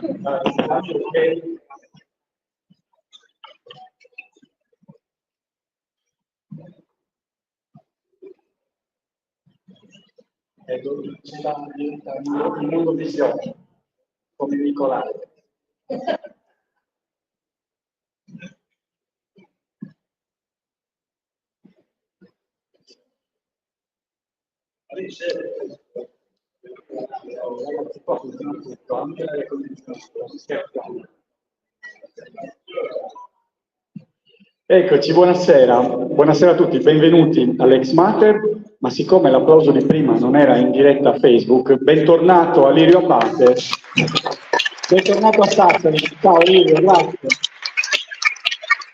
E dove c'è il mondo visione, come Nicolai. Eccoci, buonasera. Buonasera a tutti, benvenuti all'Ex Mater, ma siccome l'applauso di prima non era in diretta a Facebook, bentornato a Lirio Abate, bentornato a Sassari. Ciao Lirio, grazie.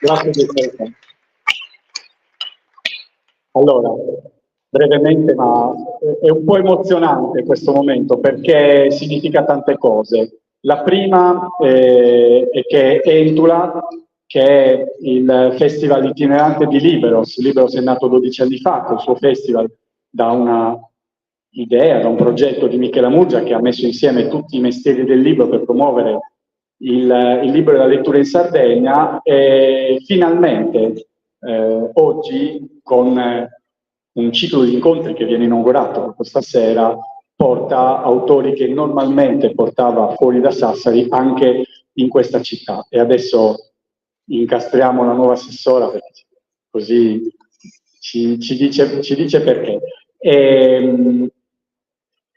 Grazie di essere qua. Allora, brevemente, ma è un po' emozionante questo momento perché significa tante cose. La prima è che Entula, che è il festival itinerante di Liberos. Liberos è nato 12 anni fa col suo festival da una idea, da un progetto di Michela Murgia che ha messo insieme tutti i mestieri del libro per promuovere il libro e la lettura in Sardegna e finalmente oggi con un ciclo di incontri che viene inaugurato questa sera porta autori che normalmente portava fuori da Sassari anche in questa città e adesso incastriamo la nuova assessora perché così ci dice perché.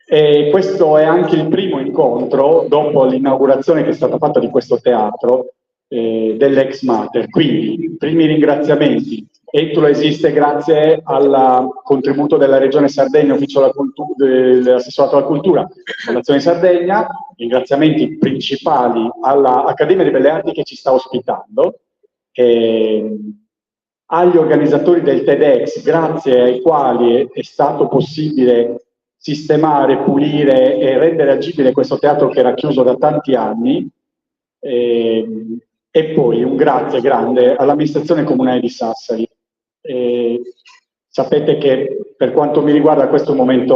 E questo è anche il primo incontro dopo l'inaugurazione che è stata fatta di questo teatro dell'Ex Mater. Quindi, primi ringraziamenti. Entula esiste grazie al contributo della Regione Sardegna, Ufficio dell'Assessorato alla Cultura, Fondazione Sardegna, ringraziamenti principali all'Accademia di Belle Arti che ci sta ospitando, agli organizzatori del TEDx, grazie ai quali è stato possibile sistemare, pulire e rendere agibile questo teatro che era chiuso da tanti anni, e poi un grazie grande all'amministrazione comunale di Sassari. Sapete che per quanto mi riguarda questo è un momento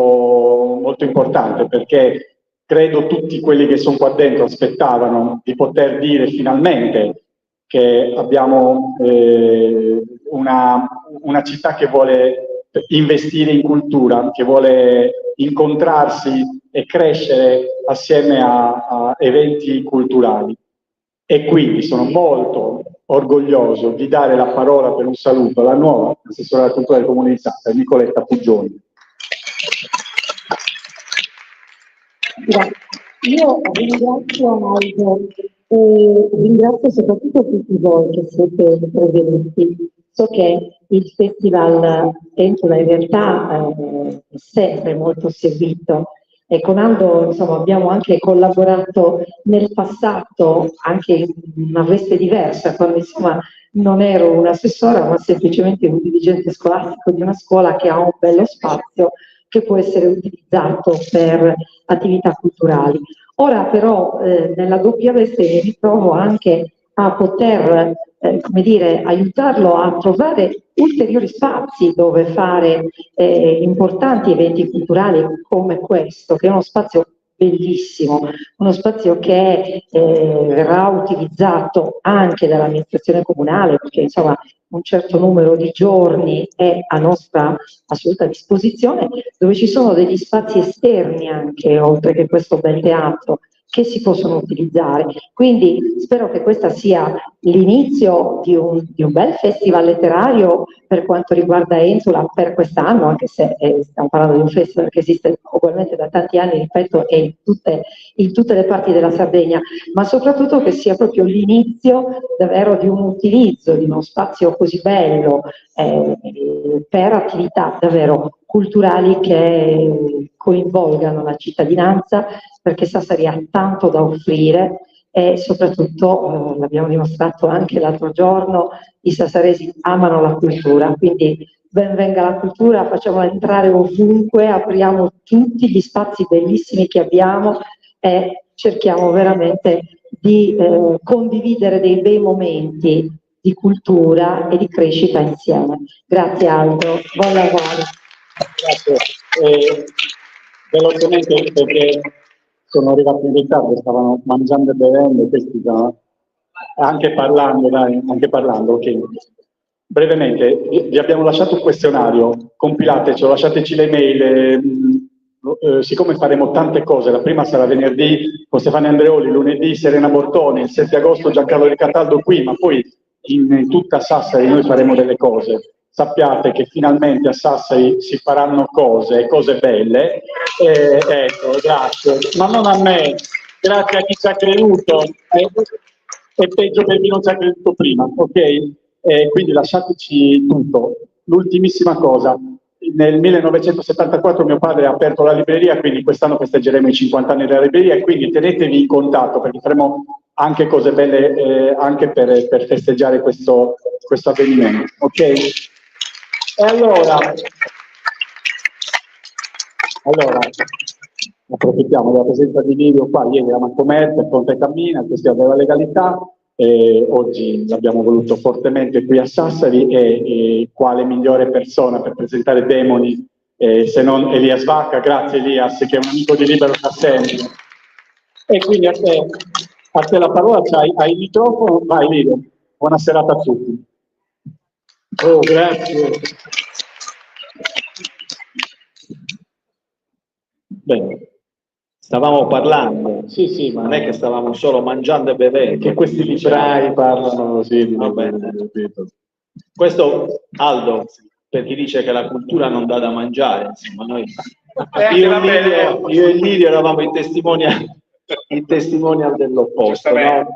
molto importante perché credo tutti quelli che sono qua dentro aspettavano di poter dire finalmente che abbiamo una città che vuole investire in cultura, che vuole incontrarsi e crescere assieme a eventi culturali. E quindi sono molto orgoglioso di dare la parola per un saluto alla nuova assessora alla cultura del Comune di Sassari, Nicoletta Puggioni. Grazie. Io ringrazio Aldo e ringrazio soprattutto tutti voi che siete intervenuti. So che il Festival Entula in realtà è sempre molto seguito e con Aldo insomma, abbiamo anche collaborato nel passato anche in una veste diversa, quando insomma non ero un'assessora ma semplicemente un dirigente scolastico di una scuola che ha un bello spazio che può essere utilizzato per attività culturali. Ora però nella doppia veste mi ritrovo anche a poter come dire, aiutarlo a trovare ulteriori spazi dove fare importanti eventi culturali come questo, che è uno spazio bellissimo, uno spazio che verrà utilizzato anche dall'amministrazione comunale, perché insomma un certo numero di giorni è a nostra assoluta disposizione, dove ci sono degli spazi esterni anche, oltre che questo bel teatro, che si possono utilizzare. Quindi spero che questa sia l'inizio di un bel festival letterario per quanto riguarda Entula per quest'anno, anche se stiamo parlando di un festival che esiste ugualmente da tanti anni, ripeto, e in tutte le parti della Sardegna, ma soprattutto che sia proprio l'inizio davvero di un utilizzo di uno spazio così bello per attività davvero culturali che coinvolgano la cittadinanza, perché Sassari ha tanto da offrire e soprattutto, l'abbiamo dimostrato anche l'altro giorno, i sassaresi amano la cultura, quindi ben venga la cultura, facciamola entrare ovunque, apriamo tutti gli spazi bellissimi che abbiamo e cerchiamo veramente di condividere dei bei momenti di cultura e di crescita insieme. Grazie Aldo, buon lavoro. Grazie. Velocemente perché sono arrivati in ritardo, stavano mangiando e bevendo, questi stavano anche parlando, dai, anche parlando, ok. Brevemente, vi abbiamo lasciato un questionario, compilateci, lasciateci le mail, siccome faremo tante cose, la prima sarà venerdì con Stefano Andreoli, lunedì Serena Bortoni, il 7 agosto Giancarlo Di Cataldo qui, ma poi in tutta Sassari noi faremo delle cose. Sappiate che finalmente a Sassari si faranno cose belle, ecco, grazie, ma non a me, grazie a chi ci ha creduto, è peggio per chi non ci ha creduto prima, ok? Quindi lasciateci tutto. L'ultimissima cosa, nel 1974 mio padre ha aperto la libreria, quindi quest'anno festeggeremo i 50 anni della libreria e quindi tenetevi in contatto perché faremo anche cose belle anche per festeggiare questo avvenimento, ok? E allora, approfittiamo della presenza di Livio qua, ieri eravamo a Commercio, Ponte Cammina, questione della legalità, oggi l'abbiamo voluto fortemente qui a Sassari e quale migliore persona per presentare Demoni se non Elias Vacca. Grazie Elias, che è un amico di Libero da sempre. E quindi a te la parola, hai il microfono, vai Livio, buona serata a tutti. Oh, grazie. Bene, stavamo parlando, sì, ma non è che stavamo solo mangiando e bevendo. Che questi librai parlano così. Va bene. Questo, Aldo, per chi dice che la cultura non dà da mangiare, insomma, noi, io e Lidio eravamo i testimonial dell'opposto, no?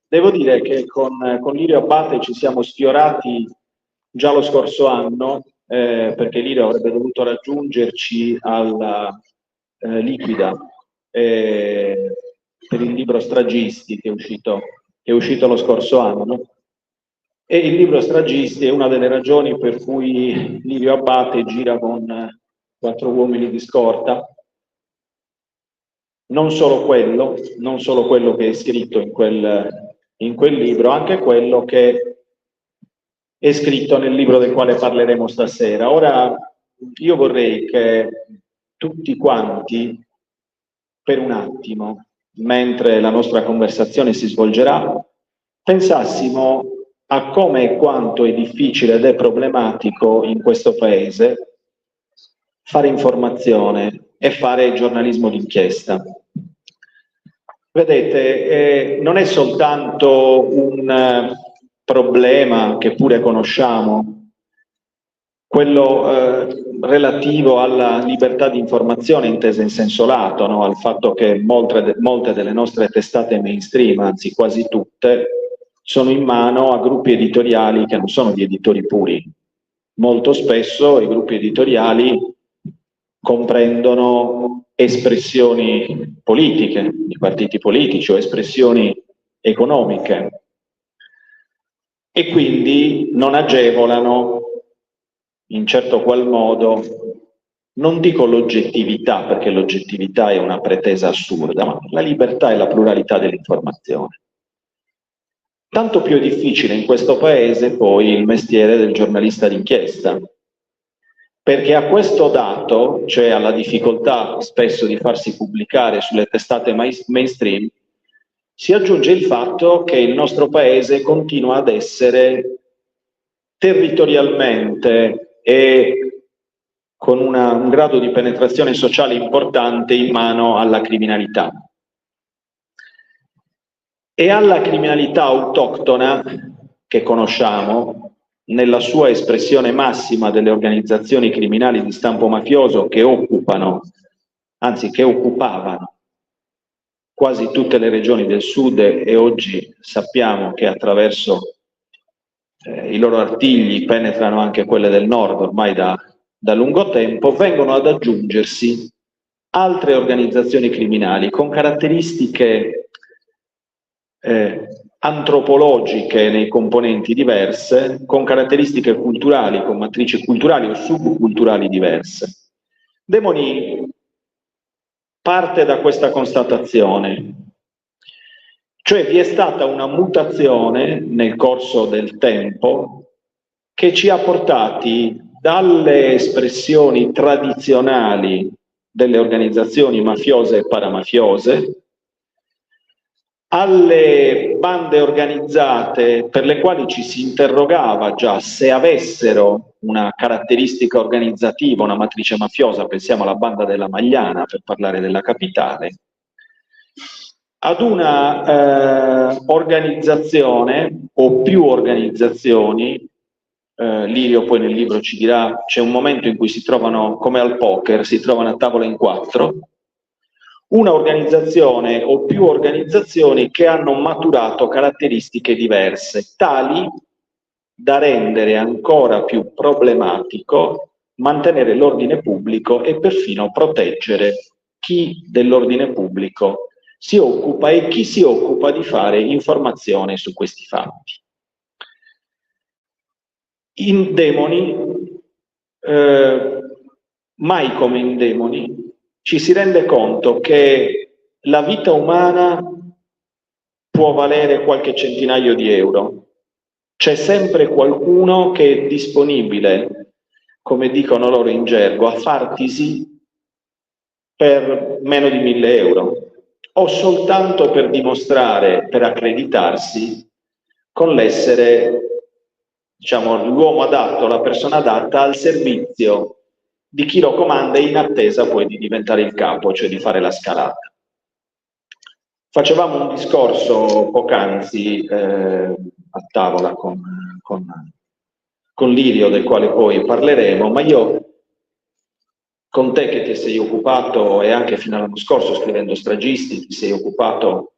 Devo dire che con Lirio Abbate ci siamo sfiorati già lo scorso anno, perché Lirio avrebbe dovuto raggiungerci alla Liquida per il libro Stragisti che è uscito lo scorso anno, no? E il libro Stragisti è una delle ragioni per cui Lirio Abbate gira con 4 uomini di scorta. Non solo quello che è scritto in quel libro, anche quello che è scritto nel libro del quale parleremo stasera. Ora, io vorrei che tutti quanti, per un attimo, mentre la nostra conversazione si svolgerà, pensassimo a come e quanto è difficile ed è problematico in questo paese fare informazione e fare giornalismo d'inchiesta. Vedete, non è soltanto un problema che pure conosciamo, quello relativo alla libertà di informazione intesa in senso lato, no? Al fatto che molte delle nostre testate mainstream, anzi quasi tutte, sono in mano a gruppi editoriali che non sono di editori puri. Molto spesso i gruppi editoriali comprendono espressioni politiche, di partiti politici o espressioni economiche e quindi non agevolano in certo qual modo, non dico l'oggettività perché l'oggettività è una pretesa assurda, ma la libertà e la pluralità dell'informazione. Tanto più è difficile in questo paese poi il mestiere del giornalista d'inchiesta, perché a questo dato, cioè alla difficoltà spesso di farsi pubblicare sulle testate mainstream, si aggiunge il fatto che il nostro paese continua ad essere territorialmente e con un grado di penetrazione sociale importante in mano alla criminalità. E alla criminalità autoctona che conosciamo, nella sua espressione massima delle organizzazioni criminali di stampo mafioso che occupavano quasi tutte le regioni del sud e oggi sappiamo che attraverso i loro artigli penetrano anche quelle del nord ormai da lungo tempo, vengono ad aggiungersi altre organizzazioni criminali con caratteristiche antropologiche nei componenti diverse, con caratteristiche culturali, con matrici culturali o subculturali diverse. Demoni parte da questa constatazione, cioè vi è stata una mutazione nel corso del tempo che ci ha portati dalle espressioni tradizionali delle organizzazioni mafiose e paramafiose, alle bande organizzate per le quali ci si interrogava già se avessero una caratteristica organizzativa, una matrice mafiosa, pensiamo alla banda della Magliana per parlare della capitale, ad una organizzazione o più organizzazioni. Lirio poi nel libro ci dirà, c'è un momento in cui si trovano, come al poker, si trovano a tavola in 4, una organizzazione o più organizzazioni che hanno maturato caratteristiche diverse, tali da rendere ancora più problematico mantenere l'ordine pubblico e perfino proteggere chi dell'ordine pubblico si occupa e chi si occupa di fare informazione su questi fatti. In Demoni, mai come in Demoni, ci si rende conto che la vita umana può valere qualche centinaio di euro. C'è sempre qualcuno che è disponibile, come dicono loro in gergo, a fartisi per meno di 1.000 euro o soltanto per dimostrare, per accreditarsi con l'essere, diciamo, l'uomo adatto, la persona adatta al servizio di chi lo comanda in attesa poi di diventare il capo, cioè di fare la scalata. Facevamo un discorso poc'anzi a tavola con Lirio, del quale poi parleremo, ma io con te che ti sei occupato, e anche fino all'anno scorso scrivendo Stragisti, ti sei occupato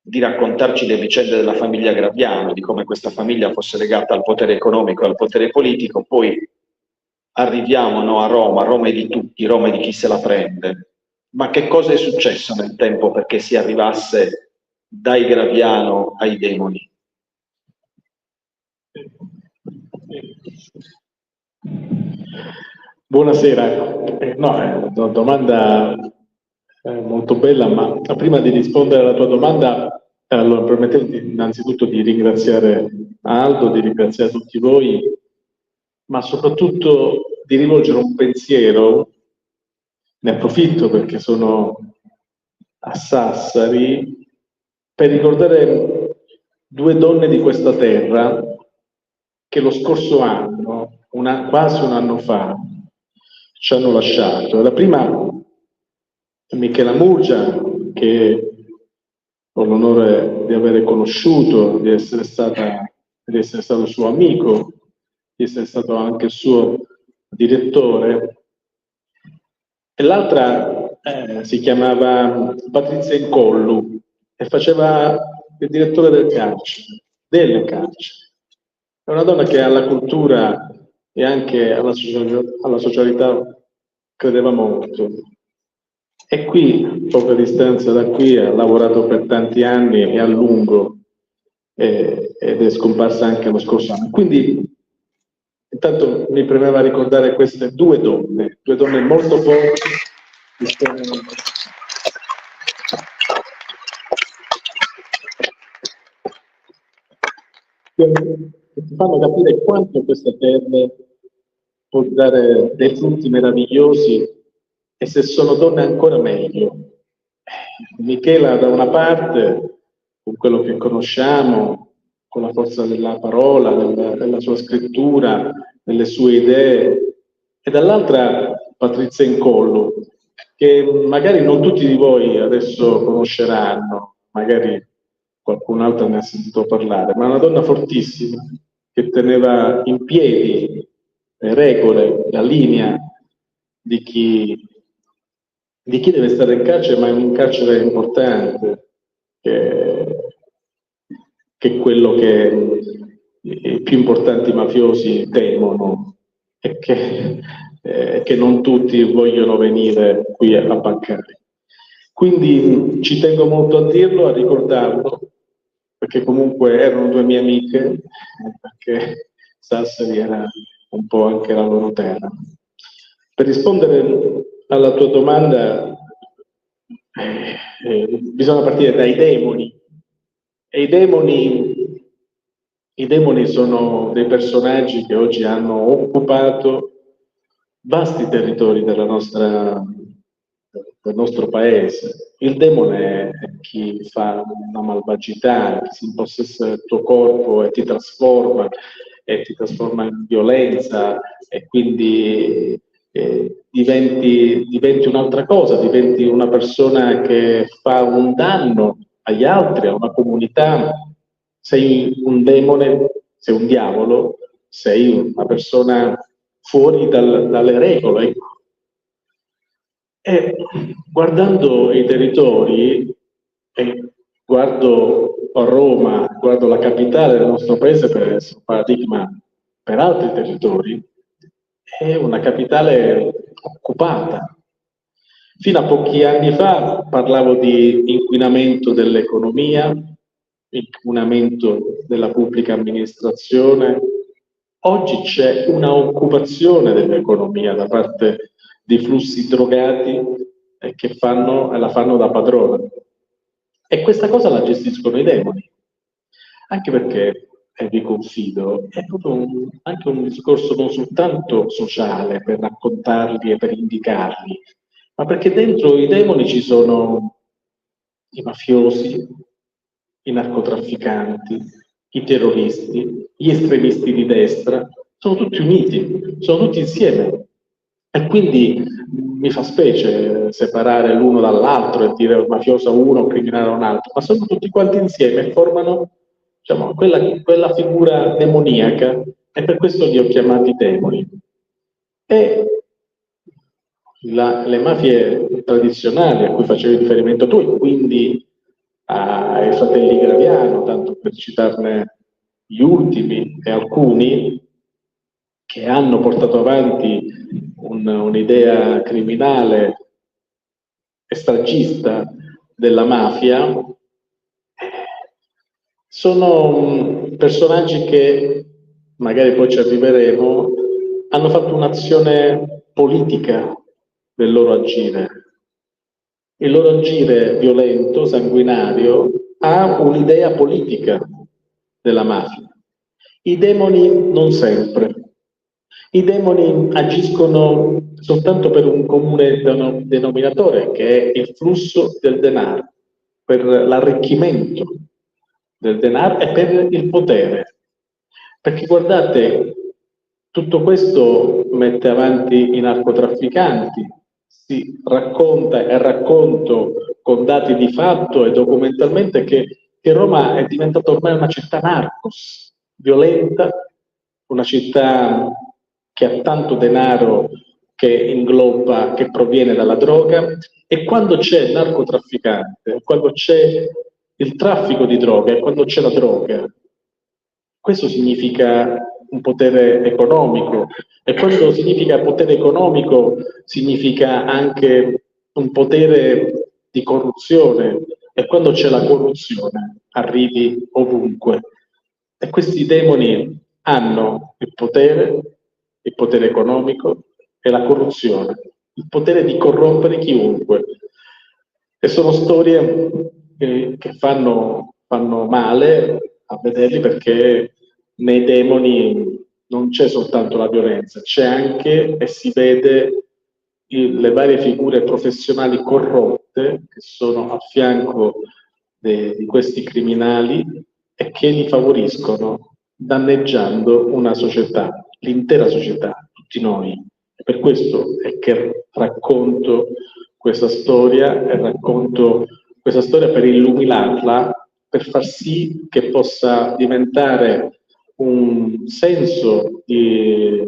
di raccontarci le vicende della famiglia Grabbiano, di come questa famiglia fosse legata al potere economico e al potere politico, poi arriviamo a Roma, Roma è di tutti, Roma è di chi se la prende. Ma che cosa è successo nel tempo perché si arrivasse dai Grabbiano ai Demoni? Buonasera, no, è una domanda molto bella, ma prima di rispondere alla tua domanda, allora, permettete innanzitutto di ringraziare Aldo, di ringraziare tutti voi, ma soprattutto di rivolgere un pensiero, ne approfitto perché sono a Sassari, per ricordare due donne di questa terra che lo scorso anno, quasi un anno fa, ci hanno lasciato. La prima è Michela Murgia, che ho l'onore di avere conosciuto, di essere stato suo amico, di essere stato anche il suo direttore, e l'altra si chiamava Patrizia Incollu e faceva il direttore delle carceri. È una donna che alla cultura e anche alla socialità credeva molto. E qui, poca distanza da qui, ha lavorato per tanti anni e a lungo, ed è scomparsa anche lo scorso anno. Quindi, intanto mi premeva ricordare queste due donne molto forti, che ti fanno capire quanto questa terra può dare dei frutti meravigliosi, e se sono donne ancora meglio. Michela da una parte, con quello che conosciamo, con la forza della parola, della sua scrittura, delle sue idee, e dall'altra Patrizia Incollu, che magari non tutti di voi adesso conosceranno, magari qualcun altro ne ha sentito parlare, ma è una donna fortissima che teneva in piedi le regole, la linea di chi deve stare in carcere, ma è un carcere importante, che è quello che i più importanti mafiosi temono, e che non tutti vogliono venire qui a paccare. Quindi ci tengo molto a dirlo, a ricordarlo, perché comunque erano due mie amiche, perché Sassari era un po' anche la loro terra. Per rispondere alla tua domanda, bisogna partire dai demoni. E i demoni sono dei personaggi che oggi hanno occupato vasti territori della nostra del nostro paese. Il demone è chi fa una malvagità, chi si impossessa del tuo corpo e ti trasforma in violenza, e quindi diventi un'altra cosa, diventi una persona che fa un danno agli altri, a una comunità. Sei un demone, sei un diavolo, sei una persona fuori dalle regole. E guardando i territori, e guardo a Roma, guardo la capitale del nostro paese per essere un paradigma per altri territori, è una capitale occupata. Fino a pochi anni fa parlavo di inquinamento dell'economia, inquinamento della pubblica amministrazione. Oggi c'è una occupazione dell'economia da parte di flussi drogati che la fanno da padrona. E questa cosa la gestiscono i demoni. Anche perché, e vi confido, è proprio anche un discorso non soltanto sociale per raccontarli e per indicarli, ma perché dentro i demoni ci sono i mafiosi, i narcotrafficanti, i terroristi, gli estremisti di destra, sono tutti uniti, sono tutti insieme. E quindi mi fa specie separare l'uno dall'altro e dire mafioso uno, criminale un altro, ma sono tutti quanti insieme e formano, diciamo, quella figura demoniaca, e per questo li ho chiamati demoni. E le mafie tradizionali a cui facevi riferimento tu, quindi ai fratelli Graviano, tanto per citarne gli ultimi e alcuni, che hanno portato avanti un'idea criminale e stragista della mafia, sono personaggi che, magari poi ci arriveremo, hanno fatto un'azione politica del loro agire. Il loro agire violento, sanguinario, ha un'idea politica della mafia. I demoni non sempre. I demoni agiscono soltanto per un comune denominatore, che è il flusso del denaro, per l'arricchimento del denaro e per il potere. Perché guardate, tutto questo mette avanti i narcotrafficanti, si racconta e racconto con dati di fatto e documentalmente che Roma è diventata ormai una città narcos, violenta, una città che ha tanto denaro che ingloba, che proviene dalla droga, e quando c'è il narcotrafficante, quando c'è il traffico di droga e quando c'è la droga, questo significa un potere economico, e quando significa potere economico significa anche un potere di corruzione, e quando c'è la corruzione arrivi ovunque. E questi demoni hanno il potere economico e la corruzione, il potere di corrompere chiunque. E sono storie che fanno male a vederli, perché nei demoni non c'è soltanto la violenza, c'è anche, e si vede, le varie figure professionali corrotte che sono a fianco di questi criminali e che li favoriscono, danneggiando una società, l'intera società, tutti noi. E per questo è che racconto questa storia, e racconto questa storia per illuminarla, per far sì che possa diventare un senso di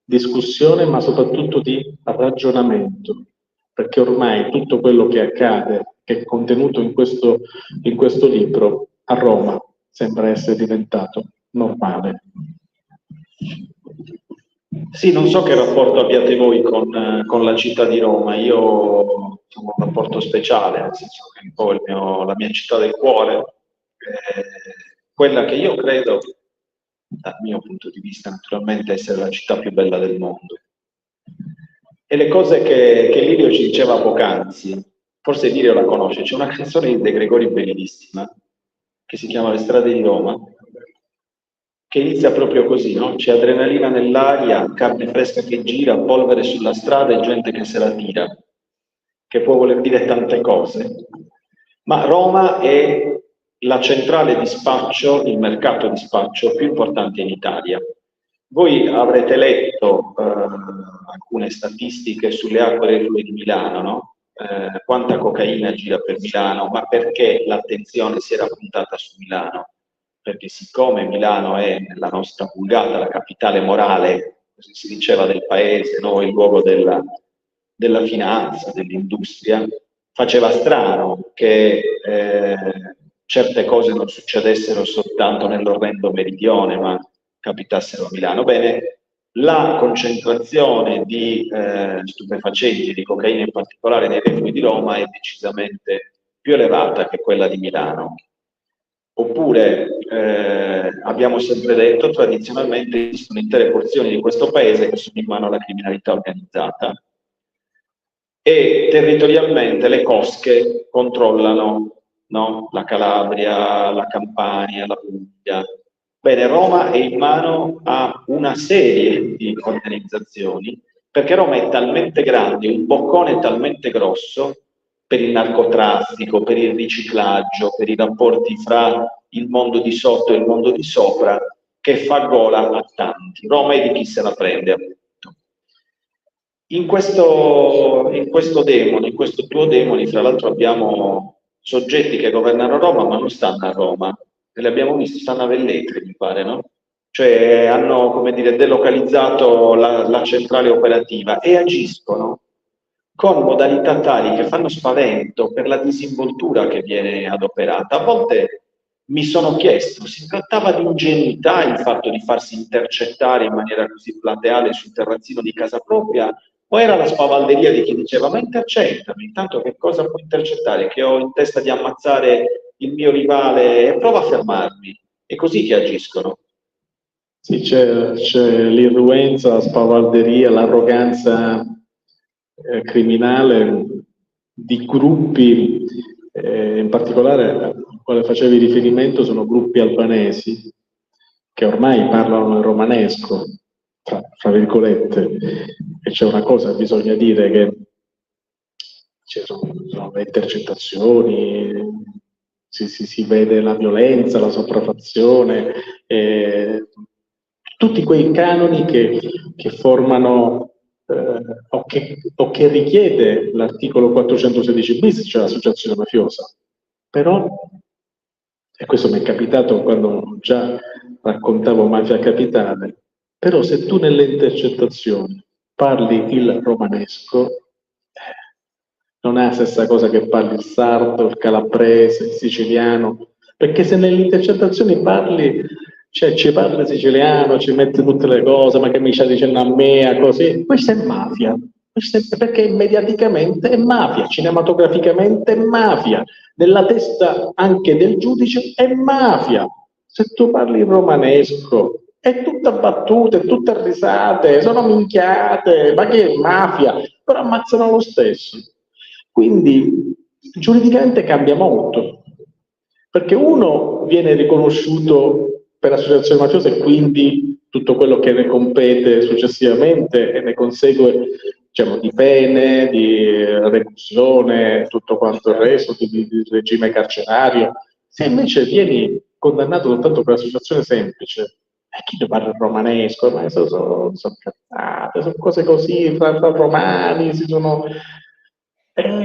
discussione, ma soprattutto di ragionamento, perché ormai tutto quello che accade, che è contenuto in questo libro, a Roma sembra essere diventato normale. Sì, non so che rapporto abbiate voi con la città di Roma. Io ho un rapporto speciale, nel senso che è un po' la mia città del cuore, quella che io credo, dal mio punto di vista naturalmente, essere la città più bella del mondo. E le cose che Lirio ci diceva poc'anzi, forse Lirio la conosce, c'è una canzone di De Gregori bellissima, che si chiama Le strade di Roma, che inizia proprio così, no? C'è adrenalina nell'aria, carne fresca che gira, polvere sulla strada e gente che se la tira. che può voler dire tante cose, ma Roma è la centrale di spaccio, il mercato di spaccio più importante in Italia. Voi avrete letto alcune statistiche sulle acque reflue di Milano, no? Quanta cocaina gira per Milano, ma perché l'attenzione si era puntata su Milano? Perché siccome Milano è nella nostra vulgata la capitale morale, così si diceva, del paese, no? Il luogo della finanza, dell'industria, faceva strano che certe cose non succedessero soltanto nell'orrendo meridione, ma capitassero a Milano. Bene, la concentrazione di stupefacenti, di cocaina in particolare nei reflui di Roma, è decisamente più elevata che quella di Milano. Oppure abbiamo sempre detto, tradizionalmente esistono intere porzioni di questo paese che sono in mano alla criminalità organizzata e territorialmente le cosche controllano, no? La Calabria, la Campania, la Puglia. Bene, Roma è in mano a una serie di organizzazioni, perché Roma è talmente grande, un boccone talmente grosso per il narcotraffico, per il riciclaggio, per i rapporti fra il mondo di sotto e il mondo di sopra, che fa gola a tanti. Roma è di chi se la prende, appunto. In questo demone, in questo duodemone, fra l'altro abbiamo soggetti che governano Roma ma non stanno a Roma, e li abbiamo visti, stanno a Velletri, mi pare, no? Cioè hanno, come dire, delocalizzato la centrale operativa e agiscono con modalità tali che fanno spavento per la disinvoltura che viene adoperata. A volte mi sono chiesto, si trattava di ingenuità il fatto di farsi intercettare in maniera così plateale sul terrazzino di casa propria, o era la spavalderia di chi diceva ma intercettami, intanto che cosa può intercettare? Che ho in testa di ammazzare il mio rivale e prova a fermarmi. È così che agiscono. Sì, c'è l'irruenza, la spavalderia, l'arroganza criminale di gruppi, in particolare al quale facevi riferimento sono gruppi albanesi che ormai parlano il romanesco, tra virgolette, e c'è una cosa, bisogna dire che ci sono le intercettazioni, si vede la violenza, la sopraffazione, tutti quei canoni che formano o che richiede l'articolo 416 bis, cioè l'associazione mafiosa. Però, e questo mi è capitato quando già raccontavo Mafia Capitale, però se tu nelle intercettazioni parli il romanesco, non è la stessa cosa che parli il sardo, il calabrese, il siciliano, perché se nelle intercettazioni parli, cioè ci parli siciliano, ci metti tutte le cose, ma che mi stai dicendo a me, così, questa è mafia, perché mediaticamente è mafia, cinematograficamente è mafia, nella testa anche del giudice è mafia. Se tu parli il romanesco, è tutta battute, è tutte risate, sono minchiate, ma che è mafia, però ammazzano lo stesso. Quindi giuridicamente cambia molto, perché uno viene riconosciuto per associazione mafiosa e quindi tutto quello che ne compete successivamente e ne consegue, diciamo, di pene, di reclusione, tutto quanto il resto, di regime carcerario. Se invece vieni condannato soltanto per associazione semplice, chi ne parla il romanesco? Ma sono cazzate, sono cose così, fra romani, si sono...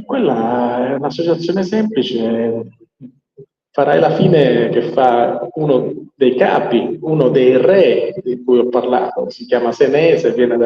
quella è un'associazione semplice, farai la fine che fa uno dei capi, uno dei re di cui ho parlato, si chiama Senese, viene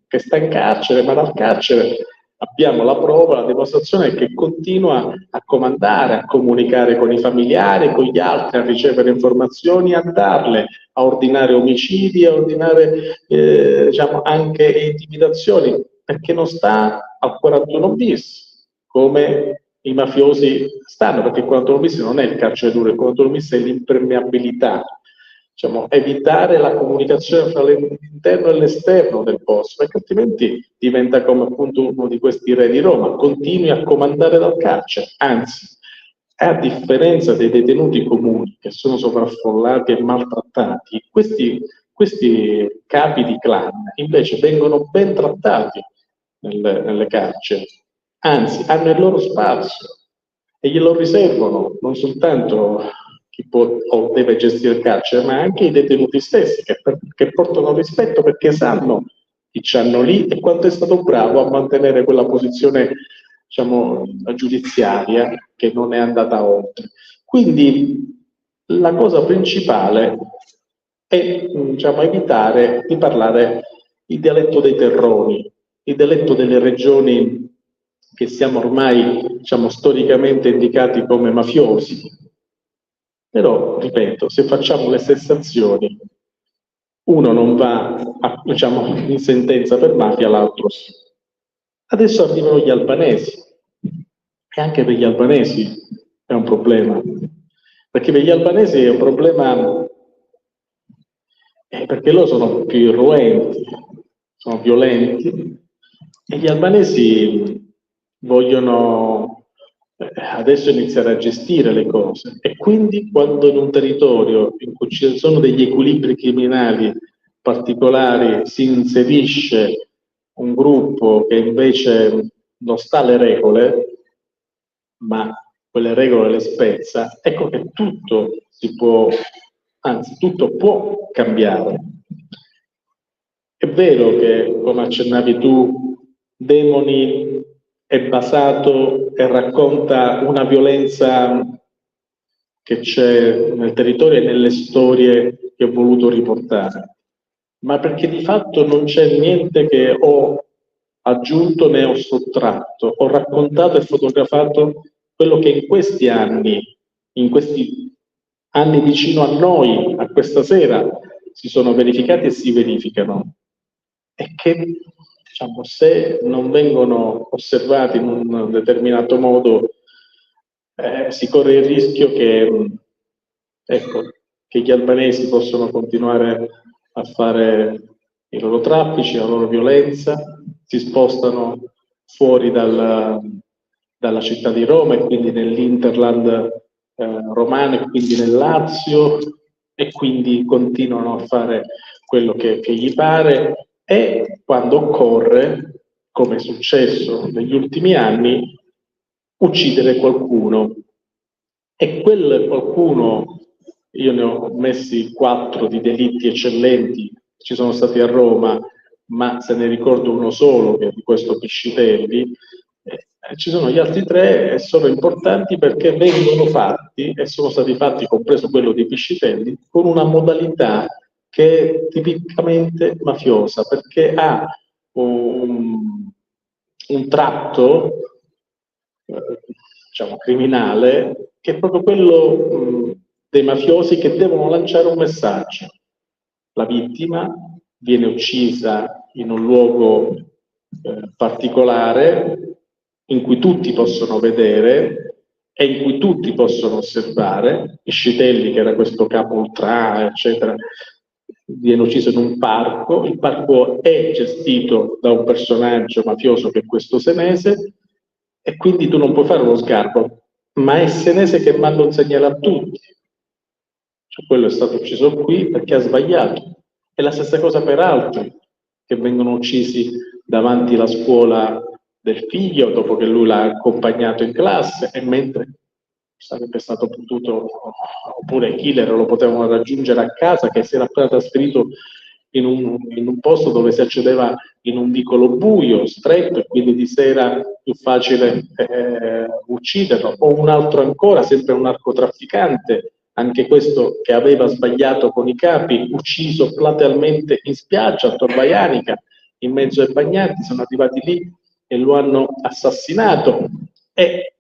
che sta in carcere, ma dal carcere abbiamo la prova, la dimostrazione che continua a comandare, a comunicare con i familiari, con gli altri, a ricevere informazioni, a darle, a ordinare omicidi, a ordinare diciamo, anche intimidazioni, perché non sta al 41 bis, come i mafiosi stanno, perché il 41 bis non è il carcere duro, il 41 bis è l'impermeabilità, diciamo, evitare la comunicazione fra l'interno e l'esterno del posto, perché altrimenti diventa come appunto uno di questi re di Roma, continui a comandare dal carcere, anzi, a differenza dei detenuti comuni che sono sovraffollati e maltrattati, questi capi di clan invece vengono ben trattati nelle carceri. anzi hanno il loro spazio e glielo riservano non soltanto chi può o deve gestire il carcere, ma anche i detenuti stessi che portano rispetto perché sanno chi c'hanno lì e quanto è stato bravo a mantenere quella posizione, diciamo, giudiziaria che non è andata oltre. Quindi la cosa principale è, diciamo, evitare di parlare il dialetto dei terroni, il dialetto delle regioni che siamo ormai, diciamo, storicamente indicati come mafiosi. Però, ripeto, se facciamo le stesse azioni, uno non va diciamo, in sentenza per mafia, l'altro sì. Adesso arrivano gli albanesi, e anche per gli albanesi è un problema, perché per gli albanesi è un problema perché loro sono più irruenti, sono violenti, e gli albanesi vogliono adesso iniziare a gestire le cose, e quindi quando in un territorio in cui ci sono degli equilibri criminali particolari si inserisce un gruppo che invece non sta alle regole, ma quelle regole le spezza, ecco che tutto si può, anzi tutto può cambiare. È vero che, come accennavi tu, Demoni è basato e racconta una violenza che c'è nel territorio e nelle storie che ho voluto riportare, ma perché di fatto non c'è niente che ho aggiunto né ho sottratto, ho raccontato e fotografato quello che in questi anni vicino a noi, a questa sera, si sono verificati e si verificano, e che, diciamo, se non vengono osservati in un determinato modo, si corre il rischio che, ecco, che gli albanesi possono continuare a fare i loro traffici, la loro violenza, si spostano fuori dalla città di Roma e quindi nell'Interland romano e quindi nel Lazio, e quindi continuano a fare quello che gli pare, e quando occorre, come è successo negli ultimi anni, uccidere qualcuno. E quel qualcuno, io ne ho messi 4 di delitti eccellenti, ci sono stati a Roma, ma se ne ricordo uno solo, che è di questo Piscitelli. Ci sono gli altri 3 e sono importanti perché vengono fatti, e sono stati fatti, compreso quello di Piscitelli, con una modalità che è tipicamente mafiosa, perché ha un tratto diciamo criminale, che è proprio quello dei mafiosi che devono lanciare un messaggio. La vittima viene uccisa in un luogo particolare, in cui tutti possono vedere e in cui tutti possono osservare. Piscitelli, che era questo capo ultra, eccetera, viene ucciso in un parco. Il parco è gestito da un personaggio mafioso che è questo Senese, e quindi tu non puoi fare uno sgarbo, ma è Senese che manda un segnale a tutti. Cioè, quello è stato ucciso qui perché ha sbagliato. E la stessa cosa per altri che vengono uccisi davanti alla scuola del figlio dopo che lui l'ha accompagnato in classe, e mentre sarebbe stato potuto, oppure i killer lo potevano raggiungere a casa, che si era appena trasferito in un posto dove si accedeva in un vicolo buio, stretto, e quindi di sera più facile ucciderlo. O un altro ancora, sempre un narcotrafficante, anche questo che aveva sbagliato con i capi, ucciso platealmente in spiaggia a Tor Vaianica, in mezzo ai bagnanti. Sono arrivati lì e lo hanno assassinato. E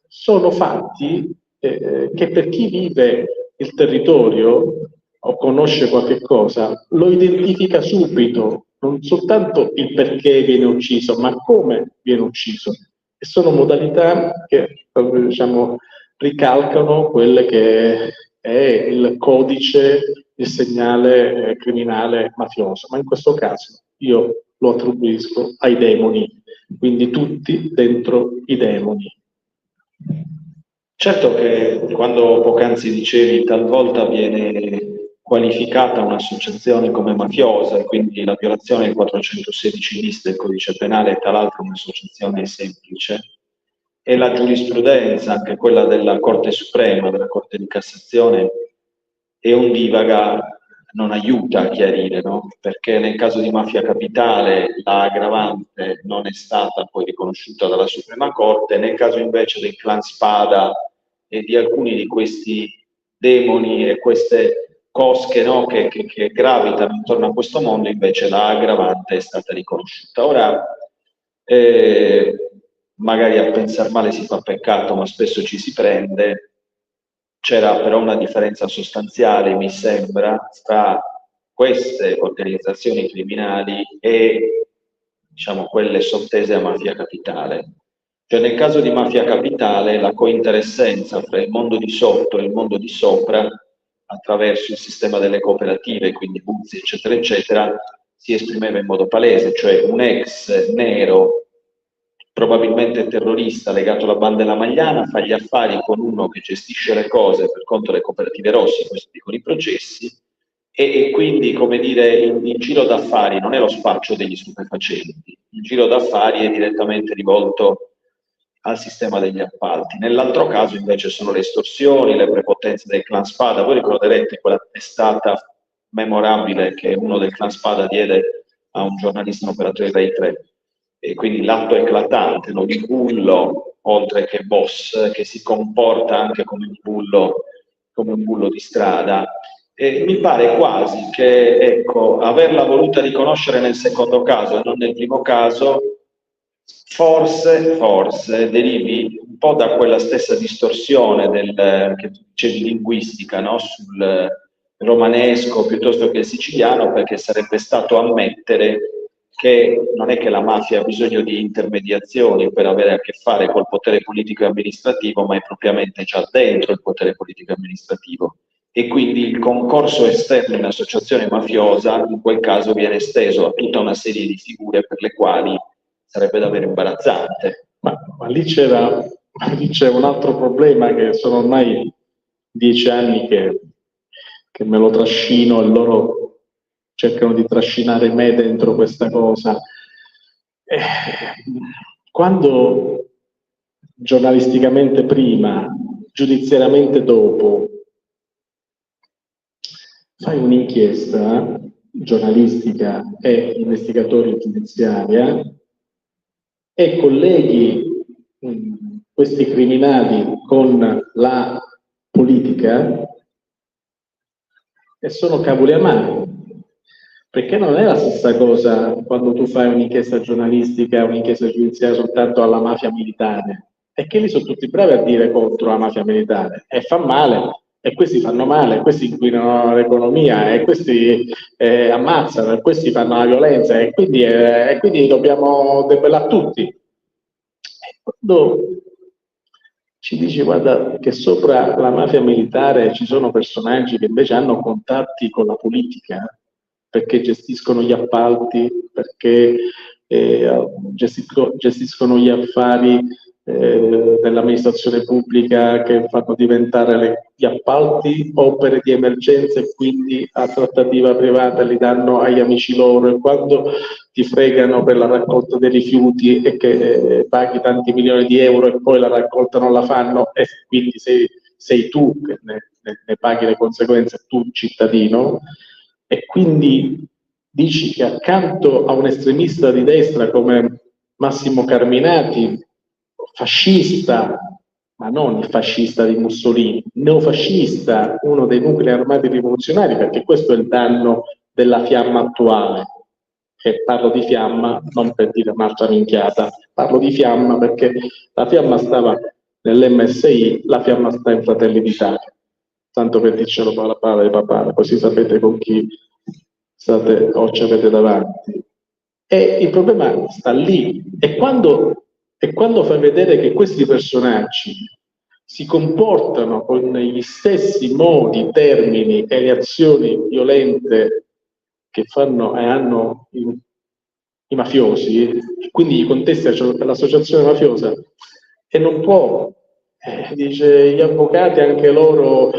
sono fatti che per chi vive il territorio o conosce qualche cosa lo identifica subito, non soltanto il perché viene ucciso, ma come viene ucciso. E sono modalità che, diciamo, ricalcano quelle che è il codice, il segnale criminale mafioso, ma in questo caso io lo attribuisco ai demoni, quindi tutti dentro i demoni. Certo che quando poc'anzi dicevi talvolta viene qualificata un'associazione come mafiosa, quindi la violazione del 416 bis del codice penale è tra l'altro un'associazione semplice, e la giurisprudenza, anche quella della Corte Suprema, della Corte di Cassazione, è ondivaga, non aiuta a chiarire, no? Perché nel caso di mafia capitale l'aggravante non è stata poi riconosciuta dalla Suprema Corte, nel caso invece del clan Spada e di alcuni di questi demoni e queste cosche, no, che gravitano intorno a questo mondo, invece l'aggravante è stata riconosciuta. Ora, magari a pensare male si fa peccato, ma spesso ci si prende. C'era però una differenza sostanziale, mi sembra, tra queste organizzazioni criminali e, diciamo, quelle sottese a mafia capitale. Cioè, nel caso di mafia capitale, la cointeressenza fra il mondo di sotto e il mondo di sopra, attraverso il sistema delle cooperative, quindi Buzzi, eccetera, eccetera, si esprimeva in modo palese, cioè un ex nero, probabilmente terrorista legato alla banda della Magliana, fa gli affari con uno che gestisce le cose per conto delle cooperative rosse, questo dicono i processi, e quindi, come dire, il giro d'affari non è lo spaccio degli stupefacenti, il giro d'affari è direttamente rivolto al sistema degli appalti. Nell'altro caso invece sono le estorsioni, le prepotenze del clan Spada. Voi ricorderete quella testata memorabile che uno del clan Spada diede a un giornalista, un operatore Rai 3, e quindi l'atto eclatante, no, di bullo oltre che boss, che si comporta anche come un bullo di strada. E mi pare quasi che, ecco, averla voluta riconoscere nel secondo caso e non nel primo caso, forse derivi un po' da quella stessa distorsione che tu dicevi linguistica, no? Sul romanesco piuttosto che il siciliano, perché sarebbe stato ammettere che non è che la mafia ha bisogno di intermediazioni per avere a che fare col potere politico e amministrativo, ma è propriamente già dentro il potere politico e amministrativo. E quindi il concorso esterno in associazione mafiosa in quel caso viene esteso a tutta una serie di figure per le quali sarebbe davvero imbarazzante. Ma lì c'è un altro problema, che sono ormai 10 anni che me lo trascino e loro cercano di trascinare me dentro questa cosa. Quando giornalisticamente prima, giudiziariamente dopo, fai un'inchiesta giornalistica e investigatori giudiziaria e colleghi questi criminali con la politica, e sono cavoli amari, perché non è la stessa cosa quando tu fai un'inchiesta giornalistica, un'inchiesta giudiziaria soltanto alla mafia militare, e che lì sono tutti bravi a dire contro la mafia militare, e fa male, e questi fanno male, e questi inquinano l'economia, e questi ammazzano, e questi fanno la violenza, e quindi dobbiamo debellare tutti. E quando ci dici, guarda, che sopra la mafia militare ci sono personaggi che invece hanno contatti con la politica, perché gestiscono gli appalti, perché gestiscono gli affari dell'amministrazione pubblica, che fanno diventare gli appalti opere di emergenza e quindi a trattativa privata li danno agli amici loro, e quando ti fregano per la raccolta dei rifiuti e che paghi tanti milioni di euro e poi la raccolta non la fanno, e quindi sei tu che ne paghi le conseguenze, tu cittadino. E quindi dici che accanto a un estremista di destra come Massimo Carminati, fascista, ma non il fascista di Mussolini, neofascista, uno dei nuclei armati rivoluzionari, perché questo è il danno della fiamma attuale. E parlo di fiamma non per dire un'altra minchiata, parlo di fiamma perché la fiamma stava nell'MSI, la fiamma sta in Fratelli d'Italia, tanto per dircelo la parola di papà, così sapete con chi state o ci avete davanti. E il problema sta lì, e quando fai vedere che questi personaggi si comportano con gli stessi modi, termini e reazioni violente che fanno e hanno i mafiosi, quindi gli contesti l'associazione mafiosa, e non può Dice gli avvocati anche loro,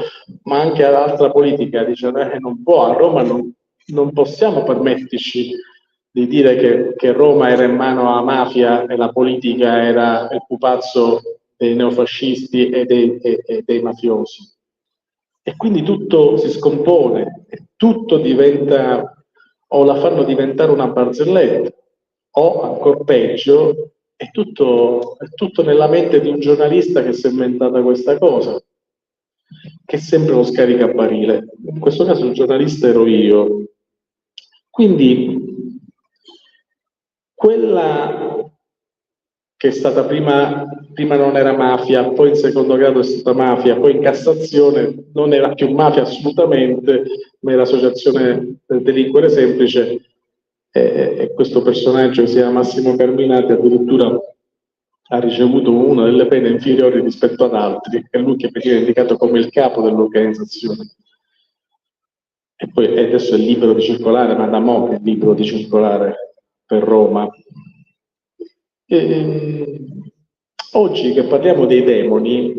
ma anche l'altra politica, dice non può, a Roma non possiamo permetterci di dire che Roma era in mano alla mafia e la politica era il pupazzo dei neofascisti e dei mafiosi. E quindi tutto si scompone, e tutto diventa, o la fanno diventare una barzelletta, o ancora peggio, è tutto nella mente di un giornalista che si è inventata questa cosa, che è sempre lo scaricabarile. In questo caso il giornalista ero io. Quindi quella che è stata prima non era mafia, poi in secondo grado è stata mafia, poi in Cassazione non era più mafia assolutamente, ma era associazione per delinquere semplice, e questo personaggio che si chiama Massimo Carminati addirittura ha ricevuto una delle pene inferiori rispetto ad altri, è lui che veniva indicato come il capo dell'organizzazione. E poi adesso è libero di circolare, ma da mo' che è libero di circolare per Roma. Oggi che parliamo dei demoni,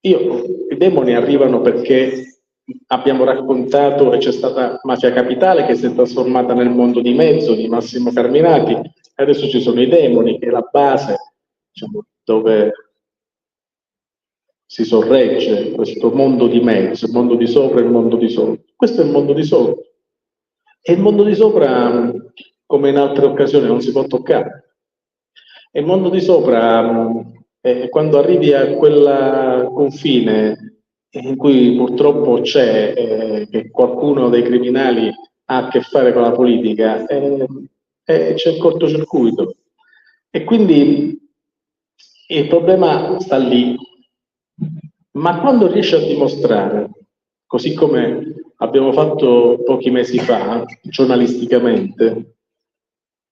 i demoni arrivano perché abbiamo raccontato che c'è stata Mafia Capitale che si è trasformata nel mondo di mezzo di Massimo Carminati, e adesso ci sono i demoni, che è la base, diciamo, dove si sorregge questo mondo di mezzo, il mondo di sopra e il mondo di sotto. Questo è il mondo di sopra. E il mondo di sopra, come in altre occasioni, non si può toccare. E il mondo di sopra, quando arrivi a quel confine in cui purtroppo c'è che qualcuno dei criminali ha a che fare con la politica, c'è il cortocircuito. E quindi il problema sta lì. Ma quando riesci a dimostrare, così come abbiamo fatto pochi mesi fa, giornalisticamente,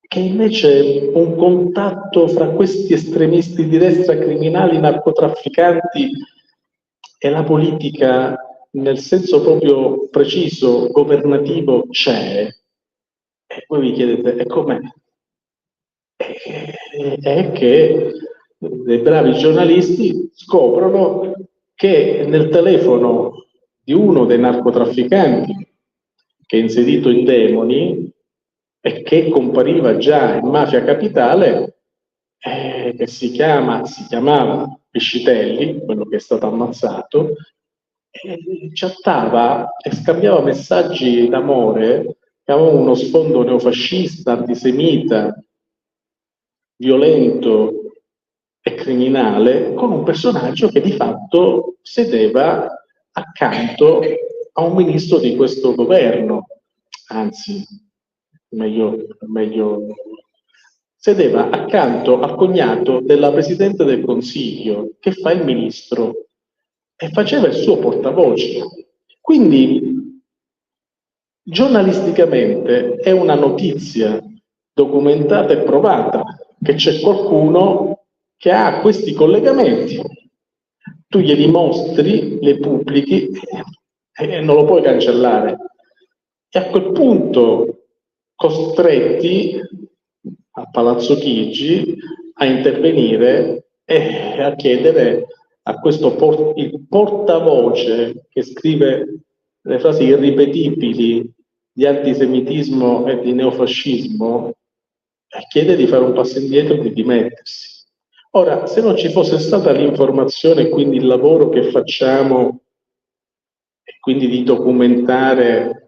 che invece un contatto fra questi estremisti di destra, criminali, narcotrafficanti e la politica, nel senso proprio preciso, governativo, c'è, e voi vi chiedete, e com'è? È che dei bravi giornalisti scoprono che nel telefono di uno dei narcotrafficanti che è inserito in Demoni e che compariva già in Mafia Capitale, che si chiamava Piscitelli, quello che è stato ammazzato, chattava e scambiava messaggi d'amore che avevano uno sfondo neofascista, antisemita, violento e criminale, con un personaggio che di fatto sedeva accanto a un ministro di questo governo, anzi, meglio sedeva accanto al cognato della Presidente del Consiglio, che fa il ministro, e faceva il suo portavoce. Quindi, giornalisticamente, è una notizia documentata e provata che c'è qualcuno che ha questi collegamenti. Tu glieli mostri, le pubblichi e non lo puoi cancellare. E a quel punto, costretti a Palazzo Chigi a intervenire e a chiedere a questo il portavoce che scrive le frasi irripetibili di antisemitismo e di neofascismo, chiede di fare un passo indietro e di dimettersi. Ora, se non ci fosse stata l'informazione e quindi il lavoro che facciamo, e quindi di documentare,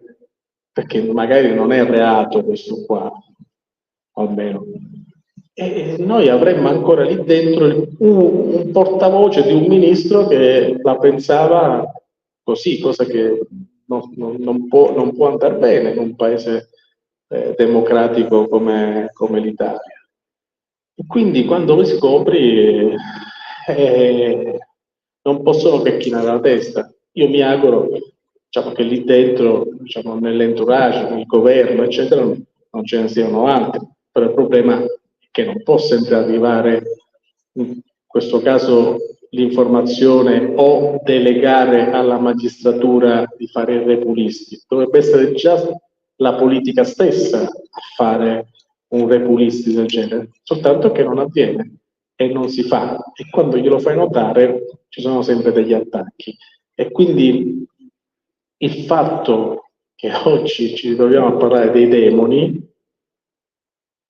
perché magari non è reato questo qua, almeno, e noi avremmo ancora lì dentro un portavoce di un ministro che la pensava così, cosa che non può andare bene in un paese democratico come l'Italia. E quindi quando lo scopri non possono che chinare la testa. Io mi auguro, diciamo, che lì dentro, diciamo, nell'entourage, nel governo, eccetera, non ce ne siano altri, però il problema è che non può sempre arrivare, in questo caso, l'informazione o delegare alla magistratura di fare i repulisti. Dovrebbe essere già la politica stessa a fare un repulisti del genere, soltanto che non avviene. e non si fa, e quando glielo fai notare ci sono sempre degli attacchi. E quindi il fatto che oggi ci troviamo a parlare dei demoni,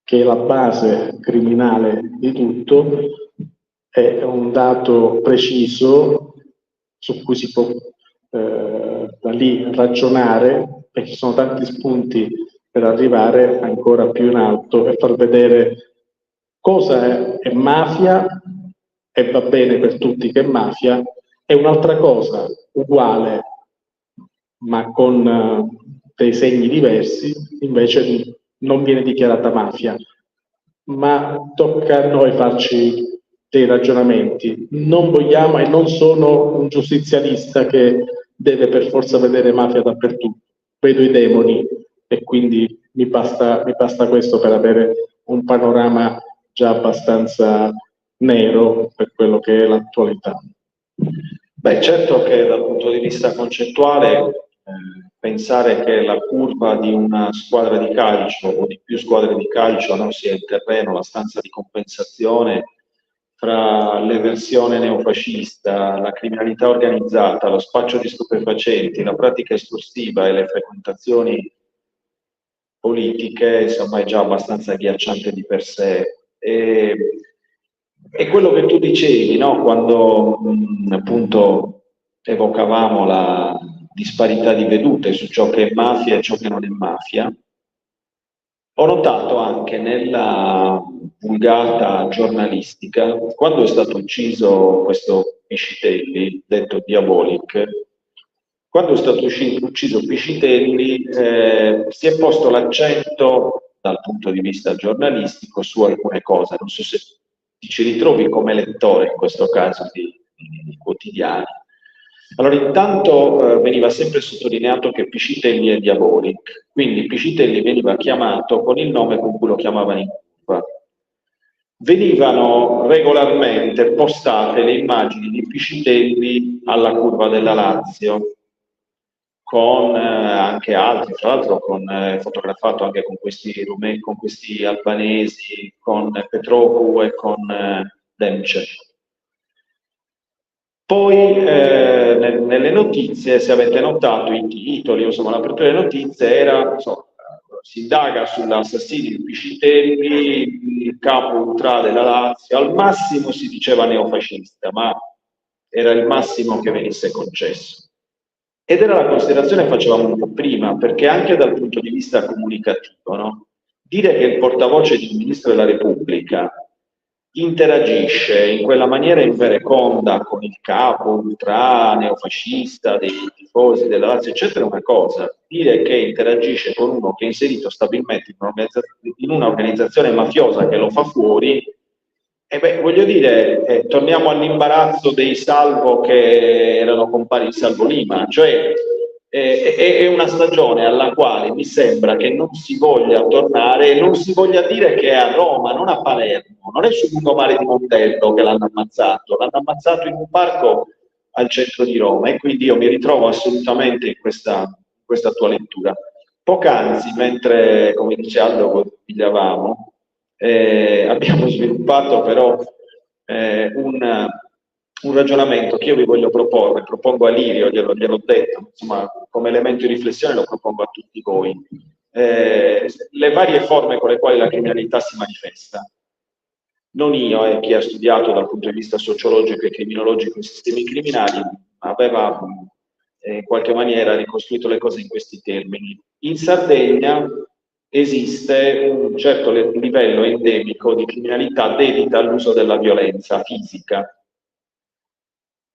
che è la base criminale di tutto, è un dato preciso su cui si può da lì ragionare, perché ci sono tanti spunti per arrivare ancora più in alto e far vedere cosa è mafia, e va bene per tutti che è mafia, e un'altra cosa uguale ma con dei segni diversi invece non viene dichiarata mafia. Ma tocca a noi farci dei ragionamenti. Non vogliamo, e non sono un giustizialista che deve per forza vedere mafia dappertutto. Vedo i demoni e quindi mi basta questo per avere un panorama già abbastanza nero per quello che è l'attualità. Beh, certo che dal punto di vista concettuale pensare che la curva di una squadra di calcio o di più squadre di calcio, no, sia il terreno, la stanza di compensazione fra l'eversione neofascista, la criminalità organizzata, lo spaccio di stupefacenti, la pratica estorsiva e le frequentazioni politiche, insomma, è già abbastanza agghiacciante di per sé. E quello che tu dicevi, no? Quando appunto evocavamo la disparità di vedute su ciò che è mafia e ciò che non è mafia, ho notato anche nella vulgata giornalistica, quando è stato ucciso questo Piscitelli, detto Diabolic, quando è stato ucciso Piscitelli si è posto l'accento dal punto di vista giornalistico su alcune cose. Non so se ti ci ritrovi come lettore in questo caso di quotidiani. Allora, intanto veniva sempre sottolineato che Piscitelli è Diabolic, quindi Piscitelli veniva chiamato con il nome con cui lo chiamavano in curva. Venivano regolarmente postate le immagini di Piscitelli alla curva della Lazio, con anche altri, tra l'altro fotografato anche con questi rumeni, con questi albanesi, con Petrocu e con Demce. Poi nelle notizie, se avete notato, i titoli, insomma, l'apertura delle notizie era, insomma, si indaga sull'assassinio di Piscitelli, il capo ultra della Lazio, al massimo si diceva neofascista, ma era il massimo che venisse concesso. Ed era la considerazione che facevamo un po' prima, perché anche dal punto di vista comunicativo, no? Dire che il portavoce di un ministro della Repubblica interagisce in quella maniera invereconda con il capo ultra neofascista dei tifosi della Lazio, eccetera, è una cosa. Dire che interagisce con uno che è inserito stabilmente in un'organizzazione mafiosa che lo fa fuori, voglio dire, torniamo all'imbarazzo dei Salvo che erano compari in Salvo Lima, cioè è una stagione alla quale mi sembra che non si voglia tornare e non si voglia dire che è a Roma, non a Palermo, non è sul lungomare di Montello che l'hanno ammazzato in un parco al centro di Roma, e quindi io mi ritrovo assolutamente in questa tua lettura. Poc'anzi, mentre, come dice Aldo, pigliavamo, abbiamo sviluppato però un ragionamento che io vi voglio proporre, propongo a Lirio, gliel'ho detto, insomma, come elemento di riflessione lo propongo a tutti voi. Le varie forme con le quali la criminalità si manifesta. Non io, chi ha studiato dal punto di vista sociologico e criminologico i sistemi criminali, aveva in qualche maniera ricostruito le cose in questi termini. In Sardegna esiste un certo livello endemico di criminalità dedita all'uso della violenza fisica.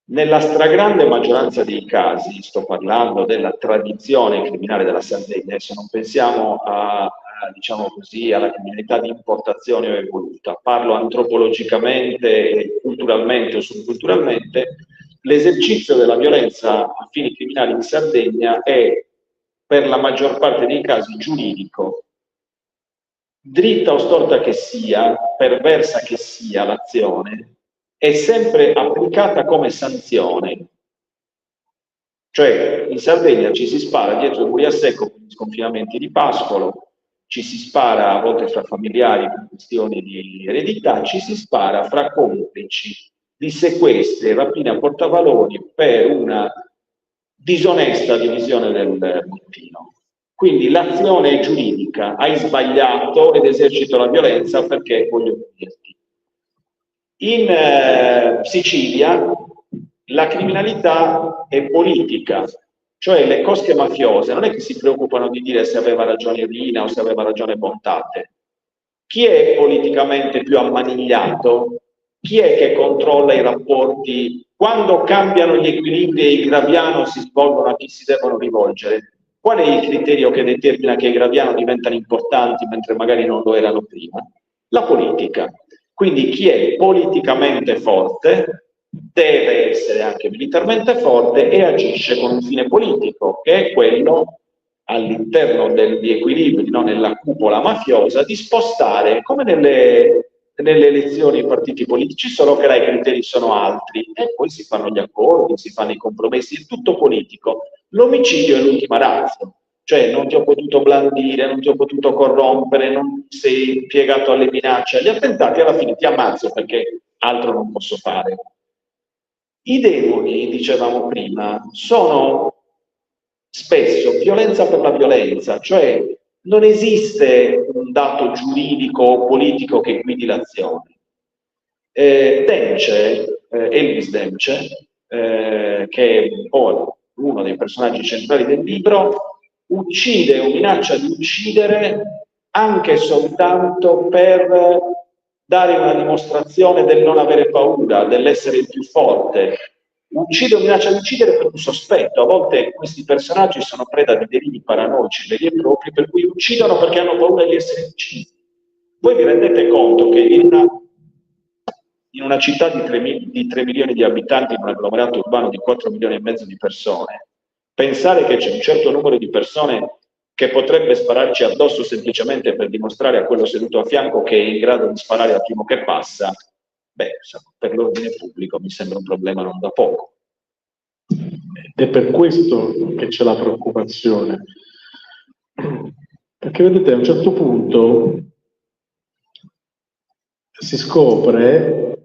Nella stragrande maggioranza dei casi, sto parlando della tradizione criminale della Sardegna, se non pensiamo diciamo così, alla criminalità di importazione o evoluta, parlo antropologicamente, culturalmente o subculturalmente, l'esercizio della violenza a fini criminali in Sardegna è per la maggior parte dei casi giuridico. Dritta o storta che sia, perversa che sia l'azione, è sempre applicata come sanzione. Cioè in Sardegna ci si spara dietro i muri a secco con gli sconfinamenti di Pascolo, ci si spara a volte fra familiari per questioni di eredità, ci si spara fra complici di sequestri e rapine a portavalori per una disonesta divisione del bottino. Quindi l'azione è giuridica, hai sbagliato ed esercito la violenza perché voglio punirti. In Sicilia la criminalità è politica, cioè le cosche mafiose non è che si preoccupano di dire se aveva ragione Rina o se aveva ragione Bontate. Chi è politicamente più ammanigliato? Chi è che controlla i rapporti? Quando cambiano gli equilibri e i Graviano si svolgono, a chi si devono rivolgere? Qual è il criterio che determina che i Graviano diventano importanti mentre magari non lo erano prima? La politica. Quindi chi è politicamente forte deve essere anche militarmente forte e agisce con un fine politico, che è quello, all'interno degli equilibri, no, nella cupola mafiosa, di spostare, come nelle elezioni i partiti politici, solo che là i criteri sono altri e poi si fanno gli accordi, si fanno i compromessi, è tutto politico. L'omicidio è l'ultima ratio, cioè non ti ho potuto blandire, non ti ho potuto corrompere, non sei piegato alle minacce, agli attentati, alla fine ti ammazzo perché altro non posso fare. I demoni, dicevamo prima, sono spesso violenza per la violenza, cioè non esiste un dato giuridico o politico che guidi l'azione. Elvis Dence, che è poi uno dei personaggi centrali del libro, uccide o minaccia di uccidere anche soltanto per dare una dimostrazione del non avere paura, dell'essere il più forte. Uccide o minaccia di uccidere per un sospetto. A volte questi personaggi sono preda di delitti paranoici veri e propri, per cui uccidono perché hanno paura di essere uccisi. Voi vi rendete conto che in una città di 3 milioni di abitanti, in un agglomerato urbano di 4 milioni e mezzo di persone, pensare che c'è un certo numero di persone che potrebbe spararci addosso semplicemente per dimostrare a quello seduto a fianco che è in grado di sparare al primo che passa, beh, per l'ordine pubblico mi sembra un problema non da poco. Ed è per questo che c'è la preoccupazione. Perché vedete, a un certo punto si scopre,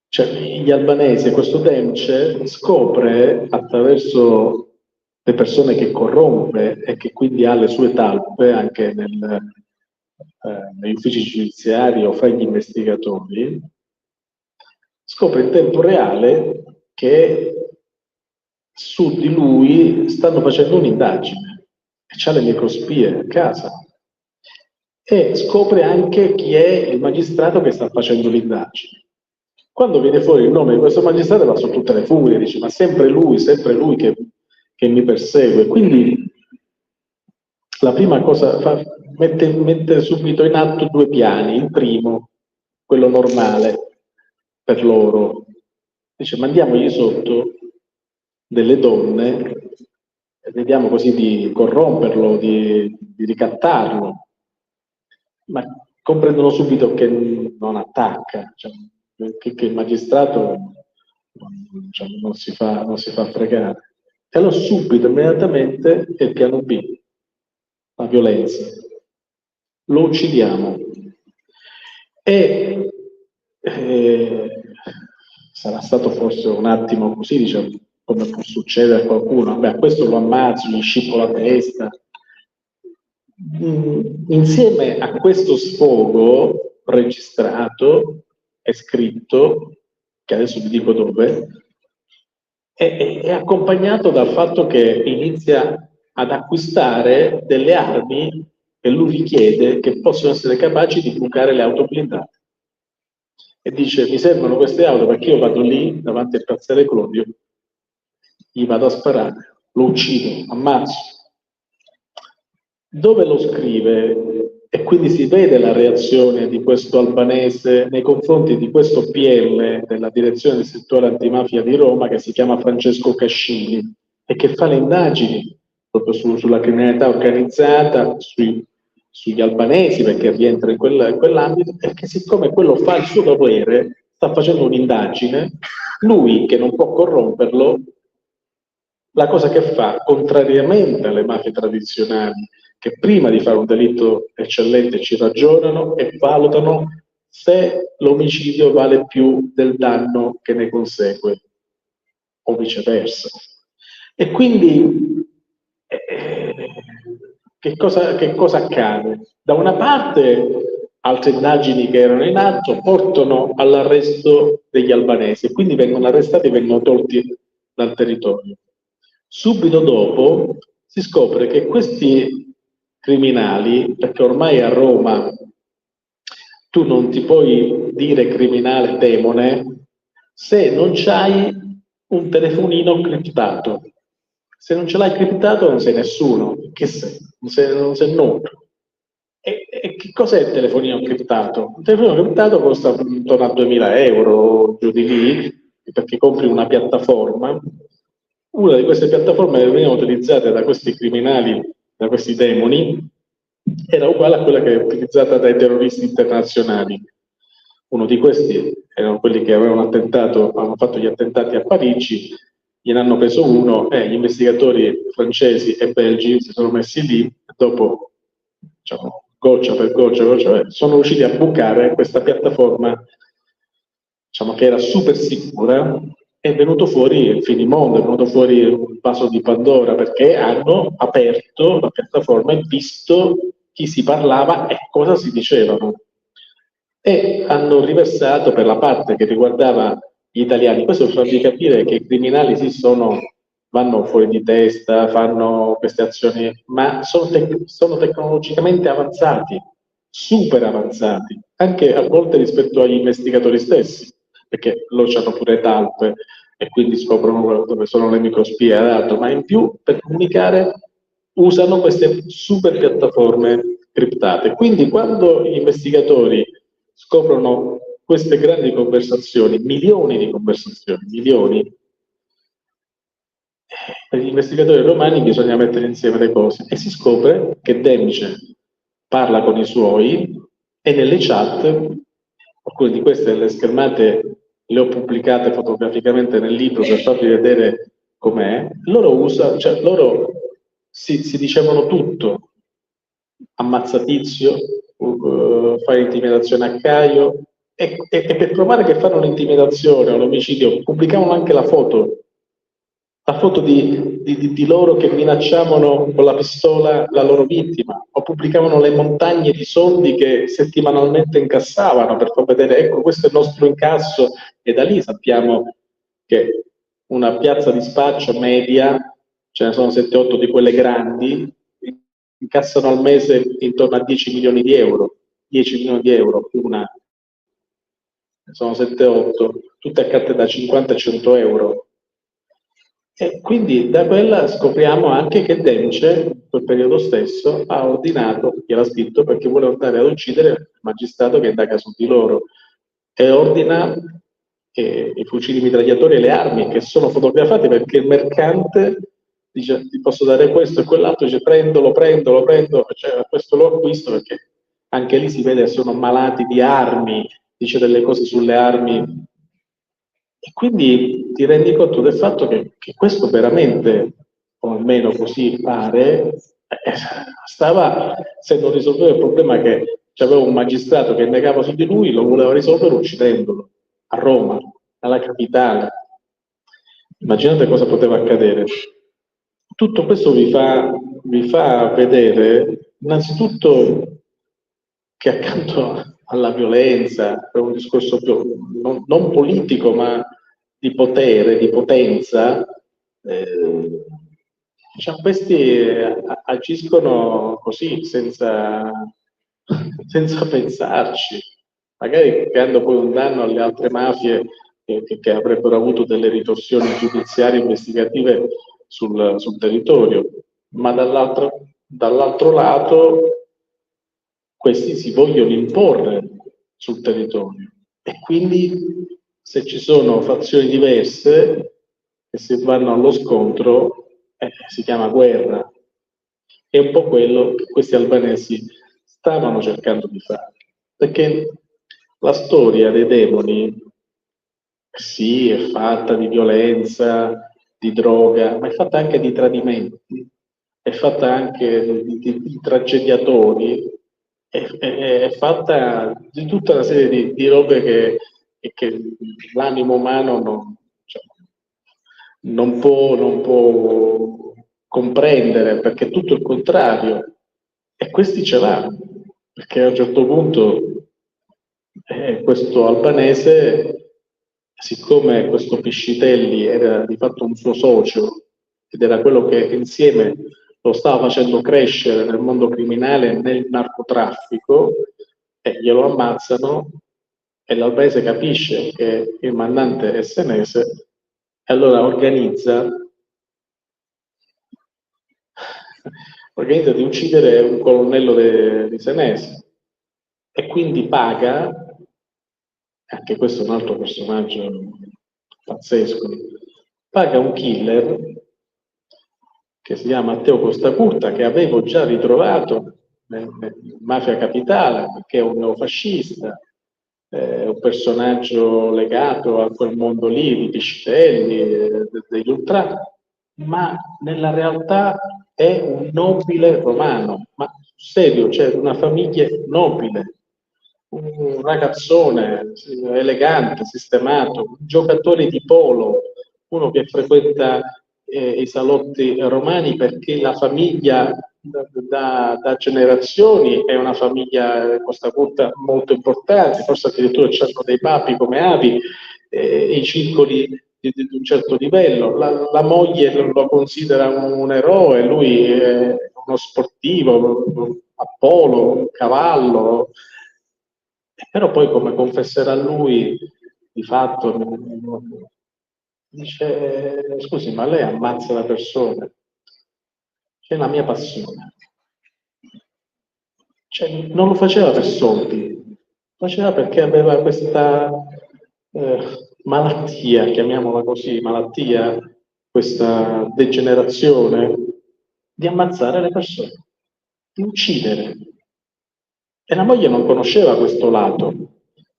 cioè gli albanesi e questo Dence scopre attraverso le persone che corrompe e che quindi ha le sue talpe anche negli uffici giudiziari o fra gli investigatori, scopre in tempo reale che su di lui stanno facendo un'indagine e c'ha le microspie a casa e scopre anche chi è il magistrato che sta facendo l'indagine. Quando viene fuori il nome di questo magistrato va su tutte le furie, dice ma sempre lui che mi persegue. Quindi la prima cosa mette subito in atto due piani. Il primo, quello normale per loro, dice mandiamogli sotto delle donne e vediamo così di corromperlo, di ricattarlo, ma comprendono subito che non attacca, cioè, che il magistrato non si fa fregare. E allora subito, immediatamente, è il piano B, la violenza. Lo uccidiamo. E sarà stato forse un attimo così, diciamo, come può succedere a qualcuno, beh, a questo lo ammazzo, gli scippo la testa. Insieme a questo sfogo registrato e scritto, che adesso vi dico dove, è accompagnato dal fatto che inizia ad acquistare delle armi che lui richiede che possono essere capaci di bucare le auto blindate. E dice, mi servono queste auto perché io vado lì, davanti al piazzale Clodio, gli vado a sparare, lo uccido, ammazzo. Dove lo scrive? E quindi si vede la reazione di questo albanese nei confronti di questo PL della direzione distrettuale antimafia di Roma che si chiama Francesco Cascini e che fa le indagini proprio sulla criminalità organizzata, sugli albanesi perché rientra in quell'ambito e che siccome quello fa il suo dovere, sta facendo un'indagine, lui che non può corromperlo, la cosa che fa, contrariamente alle mafie tradizionali, che prima di fare un delitto eccellente ci ragionano e valutano se l'omicidio vale più del danno che ne consegue, o viceversa. E quindi che cosa accade? Da una parte altre indagini che erano in atto portano all'arresto degli albanesi e quindi vengono arrestati e vengono tolti dal territorio. Subito dopo si scopre che questi criminali, perché ormai a Roma tu non ti puoi dire criminale demone se non c'hai un telefonino criptato. Se non ce l'hai criptato non sei nessuno. Che sei? Non sei nulla. E che cos'è il telefonino criptato? Il telefonino criptato costa intorno a 2000 euro, giù di lì, perché compri una piattaforma. Una di queste piattaforme che venivano utilizzate da questi criminali, da questi demoni, era uguale a quella che è utilizzata dai terroristi internazionali. Uno di questi erano quelli che avevano fatto gli attentati a Parigi, gliene hanno preso uno e gli investigatori francesi e belgi si sono messi lì e dopo, diciamo, goccia per goccia, sono riusciti a bucare questa piattaforma, diciamo, che era super sicura. È venuto fuori il finimondo, è venuto fuori il vaso di Pandora, perché hanno aperto la piattaforma e visto chi si parlava e cosa si dicevano. E hanno riversato per la parte che riguardava gli italiani. Questo per farvi capire che i criminali vanno fuori di testa, fanno queste azioni, ma sono tecnologicamente avanzati, super avanzati, anche a volte rispetto agli investigatori stessi, perché loro hanno pure talpe e quindi scoprono dove sono le microspie ed altro, ma in più per comunicare usano queste super piattaforme criptate. Quindi quando gli investigatori scoprono queste grandi conversazioni, milioni di conversazioni, milioni, per gli investigatori romani bisogna mettere insieme le cose e si scopre che Demce parla con i suoi e nelle chat, alcune di queste le schermate le ho pubblicate fotograficamente nel libro per farvi vedere com'è, loro si dicevano tutto, ammazza Tizio, fai intimidazione a Caio, e per provare che fanno un'intimidazione o un omicidio pubblicavano anche la foto di loro che minacciavano con la pistola la loro vittima, o pubblicavano le montagne di soldi che settimanalmente incassavano per far vedere, ecco, questo è il nostro incasso, e da lì sappiamo che una piazza di spaccio media, ce ne sono 7-8 di quelle grandi, incassano al mese intorno a 10 milioni di euro, 10 milioni di euro più una, sono 7-8, tutte a carte da 50 e 100 euro. E quindi da quella scopriamo anche che Demce, in quel periodo stesso, ha ordinato, gliel'ha scritto perché vuole andare ad uccidere il magistrato che indaga su di loro, e ordina i fucili mitragliatori e le armi che sono fotografate perché il mercante dice ti posso dare questo e quell'altro, dice prendolo, cioè, questo lo acquisto, perché anche lì si vede che sono malati di armi, dice delle cose sulle armi. E quindi ti rendi conto del fatto che questo veramente, o almeno così pare, stava, se non risolveva il problema che c'aveva un magistrato che negava su di lui, lo voleva risolvere uccidendolo, a Roma, alla capitale. Immaginate cosa poteva accadere. Tutto questo vi fa vedere, innanzitutto, che accanto alla violenza, per un discorso più, non politico, ma di potere, di potenza, diciamo, questi agiscono così, senza pensarci, magari creando poi un danno alle altre mafie che avrebbero avuto delle ritorsioni giudiziarie investigative sul territorio, ma dall'altro lato questi si vogliono imporre sul territorio, e quindi se ci sono fazioni diverse che si vanno allo scontro, si chiama guerra. È un po' quello che questi albanesi stavano cercando di fare, perché la storia dei demoni sì, è fatta di violenza, di droga, ma è fatta anche di tradimenti, è fatta anche di tragediatori, è fatta di tutta una serie di robe che l'animo umano non può comprendere, perché è tutto il contrario. E questi ce l'hanno, perché a un certo punto questo albanese, siccome questo Piscitelli era di fatto un suo socio ed era quello che insieme lo stava facendo crescere nel mondo criminale e nel narcotraffico, glielo ammazzano e l'albanese capisce che il mandante è senese e allora organizza di uccidere un colonnello di Senese e quindi paga, anche questo è un altro personaggio pazzesco, paga un killer che si chiama Matteo Costacurta, che avevo già ritrovato nel Mafia Capitale, che è un neofascista, un personaggio legato a quel mondo lì di Piscitelli, degli ultra, ma nella realtà è un nobile romano, ma serio, cioè una famiglia nobile, un ragazzone elegante, sistemato, un giocatore di polo, uno che frequenta i salotti romani perché la famiglia da generazioni è una famiglia Costacurta molto importante, forse addirittura c'erano dei papi come avi, i circoli di un certo livello, la moglie lo considera un eroe, lui è uno sportivo, a polo, un cavallo, però poi come confesserà lui, di fatto dice, scusi, ma lei ammazza la persona? C'è la mia passione. Cioè, non lo faceva per soldi, lo faceva perché aveva questa malattia, chiamiamola così, malattia, questa degenerazione di ammazzare le persone, di uccidere. E la moglie non conosceva questo lato.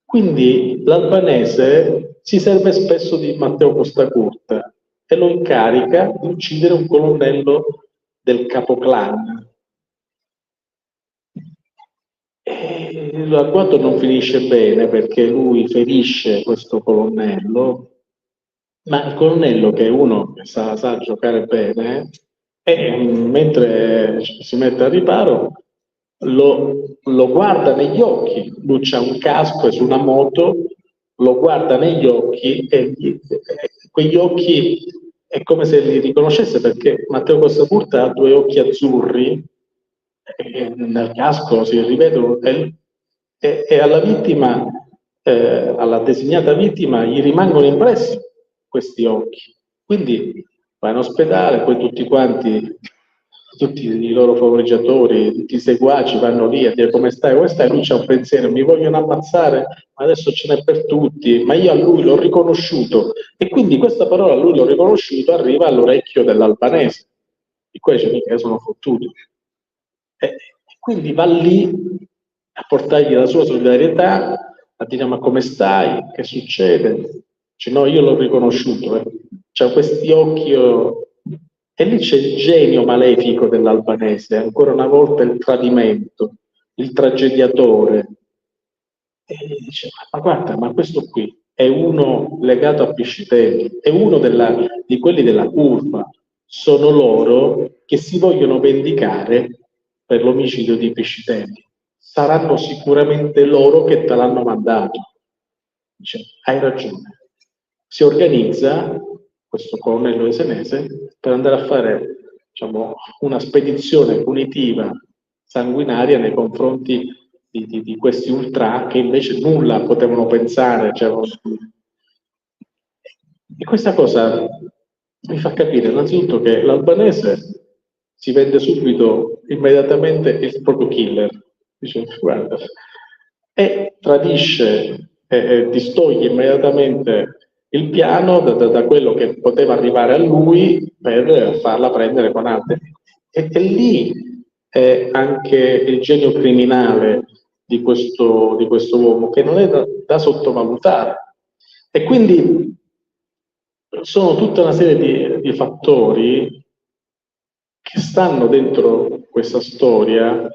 Quindi l'albanese si serve spesso di Matteo Costacurta e lo incarica di uccidere un colonnello del capoclan. E l'agguato non finisce bene perché lui ferisce questo colonnello, ma il colonnello, che è uno che sa giocare bene, mentre si mette a riparo, lo guarda negli occhi, lui c'ha un casco e su una moto, lo guarda negli occhi e quegli occhi è come se li riconoscesse, perché Matteo Costacurta ha due occhi azzurri e nel casco si rivedono e alla vittima, alla designata vittima, gli rimangono impressi questi occhi. Quindi va in ospedale, poi tutti quanti, tutti i loro favoreggiatori, tutti i seguaci vanno lì a dire come stai, lui c'ha un pensiero, mi vogliono ammazzare, ma adesso ce n'è per tutti, ma io a lui l'ho riconosciuto. E quindi questa parola, lui l'ho riconosciuto, arriva all'orecchio dell'albanese, di cui dice, mica, sono fottuto. E quindi va lì a portargli la sua solidarietà, a dire ma come stai, che succede? Dice no, io l'ho riconosciuto, c'ha questi occhi, e lì c'è il genio malefico dell'albanese, ancora una volta il tradimento, il tragediatore. E dice ma guarda, ma questo qui è uno legato a Piscitelli, è uno di quelli della curva, sono loro che si vogliono vendicare per l'omicidio di Piscitelli. Saranno sicuramente loro che te l'hanno mandato. Dice, hai ragione. Si organizza questo colonnello senese per andare a fare, diciamo, una spedizione punitiva sanguinaria nei confronti di questi ultra che invece nulla potevano pensare. E questa cosa mi fa capire innanzitutto che l'albanese si vende subito, immediatamente, il proprio killer. Dice, guarda, e tradisce e distoglie immediatamente il piano da quello che poteva arrivare a lui per farla prendere con altri. E lì è anche il genio criminale di questo uomo, che non è da sottovalutare. E quindi sono tutta una serie di fattori che stanno dentro questa storia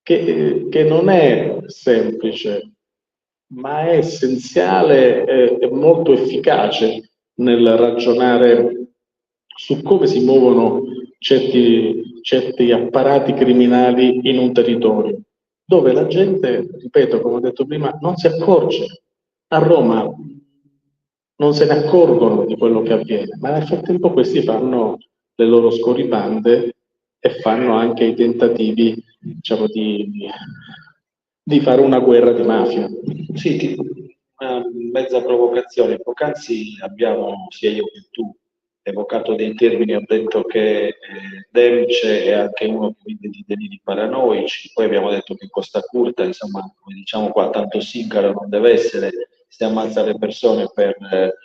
che non è semplice, ma è essenziale e molto efficace nel ragionare su come si muovono certi apparati criminali in un territorio, dove la gente, ripeto, come ho detto prima, non si accorge. A Roma non se ne accorgono di quello che avviene, ma nel frattempo questi fanno le loro scorribande e fanno anche i tentativi, diciamo, di fare una guerra di mafia. Sì, tipo una mezza provocazione. Poc'anzi abbiamo, sia io che tu, evocato dei termini, ho detto che Demce è anche uno che vive di deliri paranoici, poi abbiamo detto che Costa Curta, insomma, come diciamo qua, tanto singaro non deve essere, si ammazza le persone per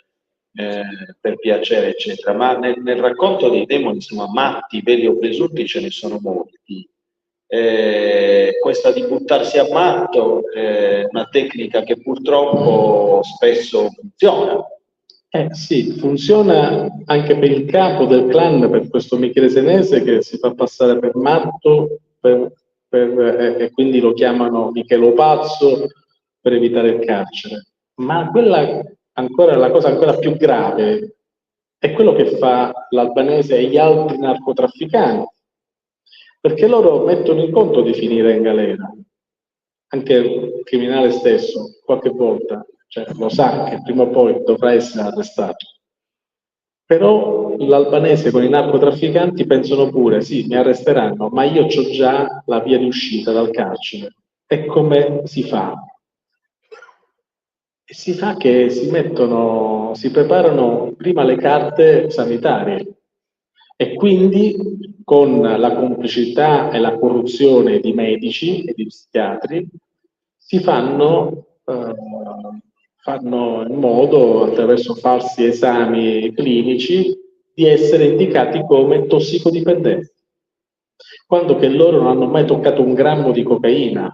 piacere, eccetera. Ma nel racconto dei demoni, insomma, matti, veri o presunti, ce ne sono molti. Questa di buttarsi a matto è una tecnica che purtroppo spesso funziona. Sì, funziona anche per il capo del clan, per questo Michele Senese che si fa passare per matto e quindi lo chiamano Michelo Pazzo per evitare il carcere. Ma la cosa ancora più grave è quello che fa l'albanese e gli altri narcotrafficanti, perché loro mettono in conto di finire in galera. Anche il criminale stesso, qualche volta, lo sa che prima o poi dovrà essere arrestato. Però l'albanese con i narcotrafficanti pensano pure, sì, mi arresteranno, ma io ho già la via di uscita dal carcere. E come si fa? Si fa che si preparano prima le carte sanitarie e quindi con la complicità e la corruzione di medici e di psichiatri si fanno in modo, attraverso falsi esami clinici, di essere indicati come tossicodipendenti, quando che loro non hanno mai toccato un grammo di cocaina,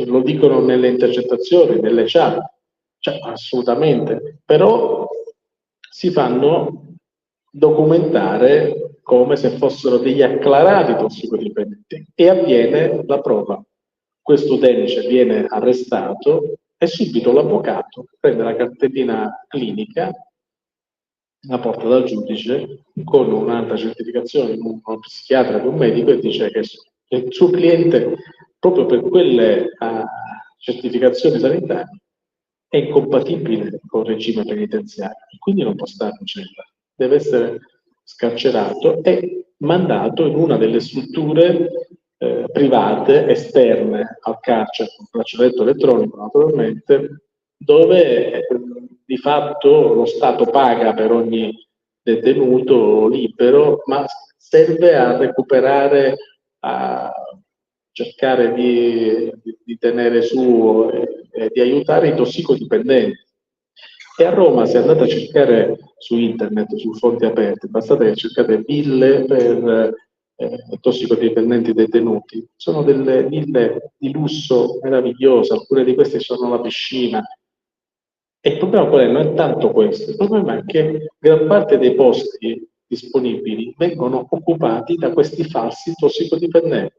lo dicono nelle intercettazioni, nelle chat. Assolutamente, però si fanno documentare come se fossero degli acclarati tossicodipendenti e avviene la prova. Questo Denice viene arrestato e subito l'avvocato prende la cartellina clinica, la porta dal giudice con un'altra certificazione, uno psichiatra, di un medico, e dice che il suo cliente, proprio per quelle certificazioni sanitarie, è incompatibile con il regime penitenziario, quindi non può stare in cella, deve essere scarcerato e mandato in una delle strutture private esterne al carcere, con braccialetto elettronico naturalmente, dove di fatto lo Stato paga per ogni detenuto libero, ma serve a recuperare, a cercare di tenere su e di aiutare i tossicodipendenti. E a Roma, se andate a cercare su internet, su fonti aperte, bastate che cercate ville per tossicodipendenti detenuti, sono delle ville di lusso meravigliose, alcune di queste hanno la piscina. E il problema qual è? Non è tanto questo, il problema è che gran parte dei posti disponibili vengono occupati da questi falsi tossicodipendenti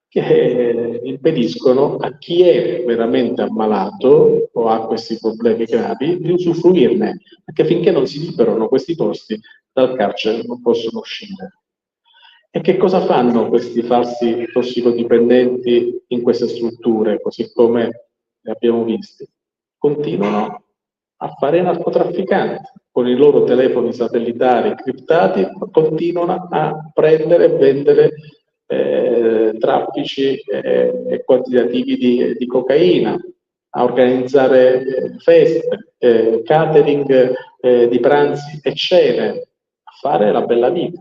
che impediscono a chi è veramente ammalato o ha questi problemi gravi di usufruirne, perché finché non si liberano questi posti dal carcere non possono uscire. E che cosa fanno questi falsi tossicodipendenti in queste strutture, così come le abbiamo visti? Continuano a fare i narcotrafficanti, con i loro telefoni satellitari criptati, continuano a prendere e vendere traffici e quantitativi di cocaina, a organizzare feste, catering di pranzi e cene, a fare la bella vita.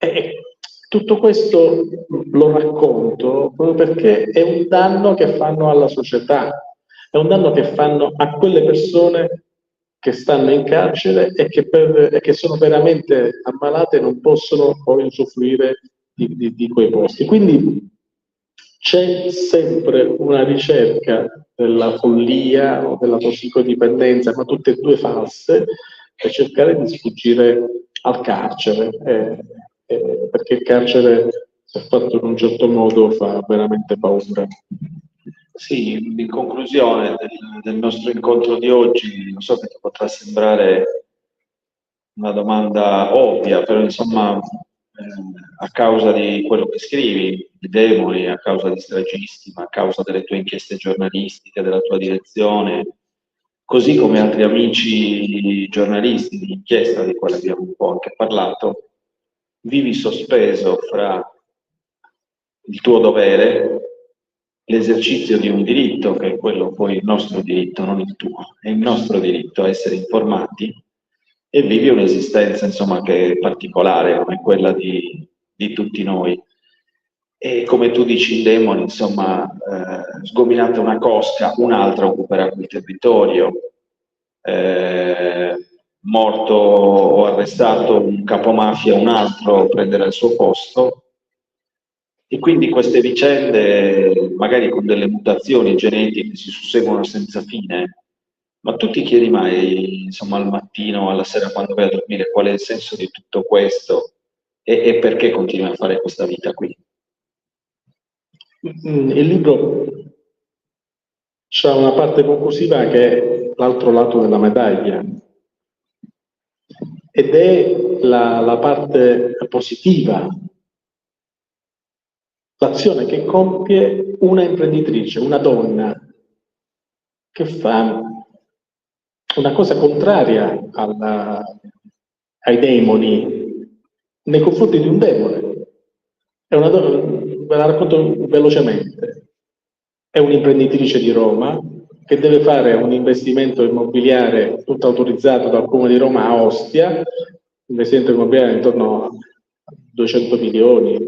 E tutto questo lo racconto proprio perché è un danno che fanno alla società, è un danno che fanno a quelle persone che stanno in carcere e che sono veramente ammalate e non possono poi usufruire di quei posti. Quindi c'è sempre una ricerca della follia o della tossicodipendenza, ma tutte e due false, per cercare di sfuggire al carcere. perché il carcere, se fatto in un certo modo, fa veramente paura. Sì, in conclusione del nostro incontro di oggi, lo so che ti potrà sembrare una domanda ovvia, però insomma, a causa di quello che scrivi, di demoni, a causa di stragisti, ma a causa delle tue inchieste giornalistiche, della tua direzione, così come altri amici giornalisti di inchiesta, di cui abbiamo un po' anche parlato, vivi sospeso fra il tuo dovere, l'esercizio di un diritto, che è quello poi il nostro diritto, non il tuo, è il nostro diritto a essere informati, e vivi un'esistenza insomma che è particolare, come quella di tutti noi. E come tu dici in Demoni, insomma, sgominata una cosca, un'altra occuperà quel territorio. Morto o arrestato un capomafia, un altro prenderà il suo posto. E quindi queste vicende, magari con delle mutazioni genetiche, si susseguono senza fine. Ma tu ti chiedi mai, insomma, al mattino, alla sera, quando vai a dormire, qual è il senso di tutto questo e perché continui a fare questa vita qui? Il libro c'ha una parte conclusiva che è l'altro lato della medaglia, ed è la parte positiva, l'azione che compie una imprenditrice, una donna, che fa una cosa contraria ai demoni, nei confronti di un demone. È una donna, ve la racconto velocemente, è un'imprenditrice di Roma che deve fare un investimento immobiliare tutto autorizzato dal Comune di Roma a Ostia, investimento immobiliare intorno a 200 milioni,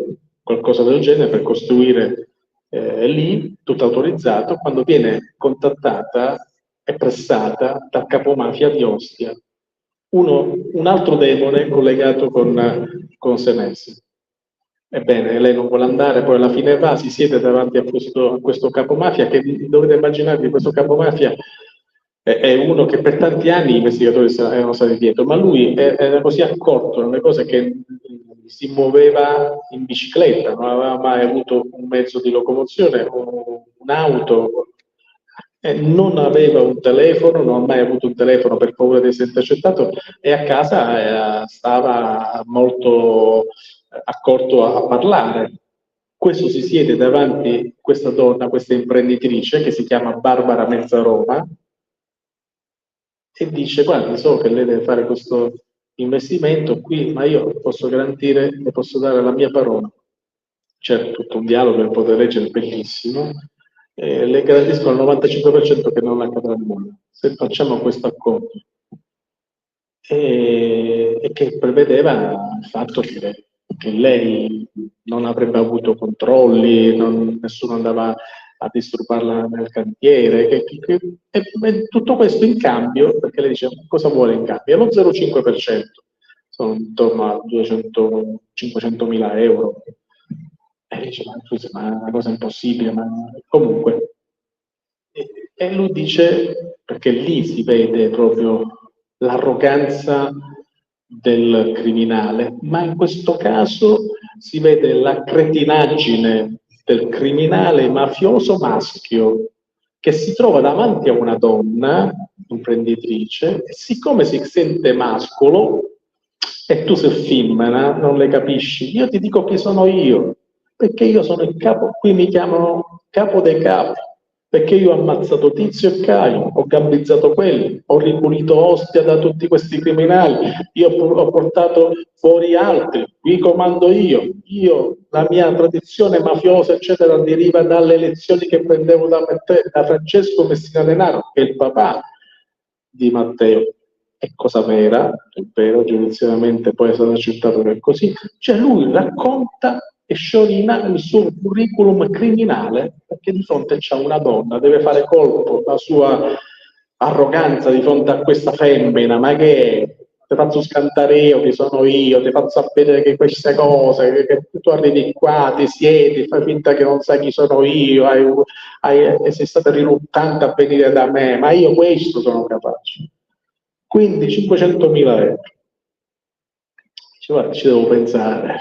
qualcosa del genere, per costruire lì, tutto autorizzato, quando viene contattata e pressata dal capomafia di Ostia, un altro demone collegato con Senesi. Ebbene, lei non vuole andare, poi alla fine va, si siede davanti a questo capomafia, che dovete immaginarvi, questo capomafia è uno che per tanti anni gli investigatori erano stati dietro, ma lui era così accorto nelle cose che si muoveva in bicicletta, non aveva mai avuto un mezzo di locomozione, un'auto, non aveva un telefono, non ha mai avuto un telefono per paura di essere intercettato, e a casa stava molto accorto a parlare. Questo si siede davanti a questa donna, questa imprenditrice, che si chiama Barbara Mezzaroma, e dice: guarda, so che lei deve fare questo investimento qui, ma io posso garantire, le posso dare la mia parola. C'è tutto un dialogo che potete leggere, bellissimo. Le garantisco al 95% che non accadrà nulla se facciamo questo accordo, e che prevedeva il fatto che lei non avrebbe avuto controlli, nessuno andava a disturbarla nel cantiere, e tutto questo in cambio, perché lei dice: cosa vuole in cambio? Lo 0,5%, sono intorno a 500 mila euro. E dice: ma scusa, ma è una cosa impossibile, ma comunque. E lui dice, perché lì si vede proprio l'arroganza del criminale, ma in questo caso si vede la cretinaggine del criminale mafioso maschio, che si trova davanti a una donna imprenditrice, e siccome si sente mascolo, e tu sei femmina, non le capisci, io ti dico chi sono io, perché io sono il capo, qui mi chiamano capo dei capi, perché io ho ammazzato Tizio e Caio, ho gambizzato quelli, ho ripulito Ostia da tutti questi criminali, io ho portato fuori altri, qui comando io, la mia tradizione mafiosa, eccetera, deriva dalle lezioni che prendevo da Francesco Messina Denaro, che è il papà di Matteo. È cosa vera, è vero, giudiziariamente poi è stato accettato che è così. Cioè lui racconta e sciorina il suo curriculum criminale, perché di fronte c'è una donna, deve fare colpo la sua arroganza di fronte a questa femmina, ma che ti faccio scantare io, chi sono io, ti faccio sapere che queste cose, che tu arrivi qua, ti siedi, fai finta che non sai chi sono io, sei stata riluttante a venire da me, ma io questo sono capace. Quindi 500.000 euro. guarda, ci devo pensare.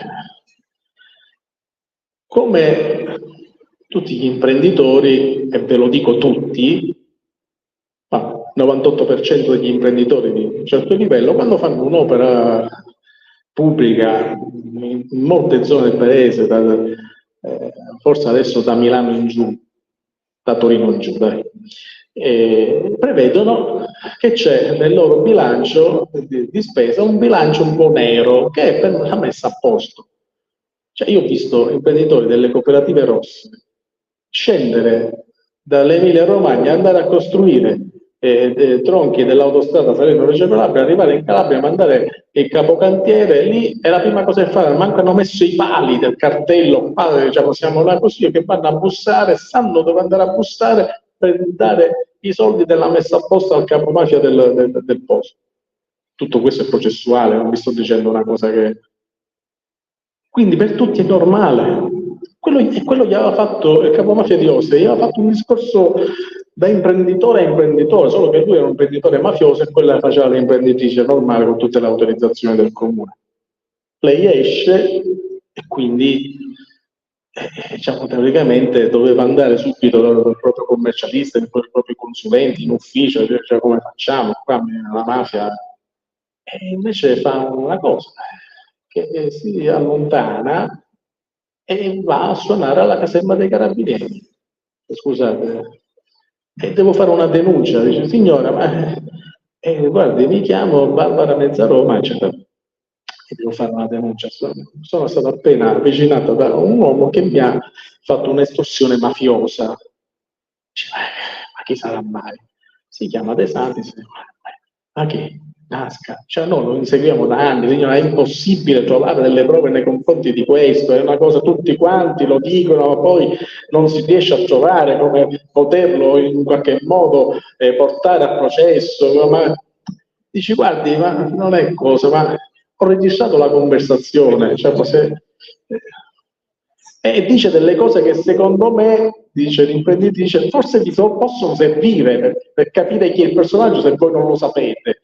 Come tutti gli imprenditori, e ve lo dico tutti, ma 98% degli imprenditori di un certo livello, quando fanno un'opera pubblica in molte zone del paese, forse adesso da Milano in giù, da Torino in giù, dai, prevedono che c'è nel loro bilancio di spesa un bilancio un po' nero che è per la messa a posto. Cioè, io ho visto imprenditori delle cooperative rosse scendere dall'Emilia Romagna, andare a costruire tronchi dell'autostrada Salerno-Reggio Calabria, arrivare in Calabria, mandare il capocantiere lì, e la prima cosa che fanno, manco hanno messo i pali del cartello, diciamo, siamo là così, che vanno a bussare, sanno dove andare a bussare per dare i soldi della messa a posto al capomafia del posto. Tutto questo è processuale, non vi sto dicendo una cosa che... Quindi per tutti è normale. Quello gli aveva fatto il capomafia di Ostia, gli aveva fatto un discorso da imprenditore a imprenditore, solo che lui era un imprenditore mafioso e quella faceva l'imprenditrice normale con tutte le autorizzazioni del comune. Lei esce e quindi diciamo, teoricamente doveva andare subito dal proprio commercialista, dai propri consulenti in ufficio, cioè come facciamo qua la mafia, e invece fa una cosa, che si allontana e va a suonare alla caserma dei carabinieri. Scusate, devo fare una denuncia. Dice, signora, ma guardi, mi chiamo Barbara Mezzaroma, eccetera, e devo fare una denuncia. Sono stato appena avvicinato da un uomo che mi ha fatto un'estorsione mafiosa. Dice, ma chi sarà mai? Si chiama De Santis. Ma chi? Nasca. Cioè, noi lo inseguiamo da anni, signora, è impossibile trovare delle prove nei confronti di questo, è una cosa, tutti quanti lo dicono, ma poi non si riesce a trovare come poterlo in qualche modo portare a processo. Ma dici, guardi, ma non è cosa, ma ho registrato la conversazione, cioè, e dice delle cose che secondo me, dice l'imprenditrice, forse vi possono servire per capire chi è il personaggio se voi non lo sapete.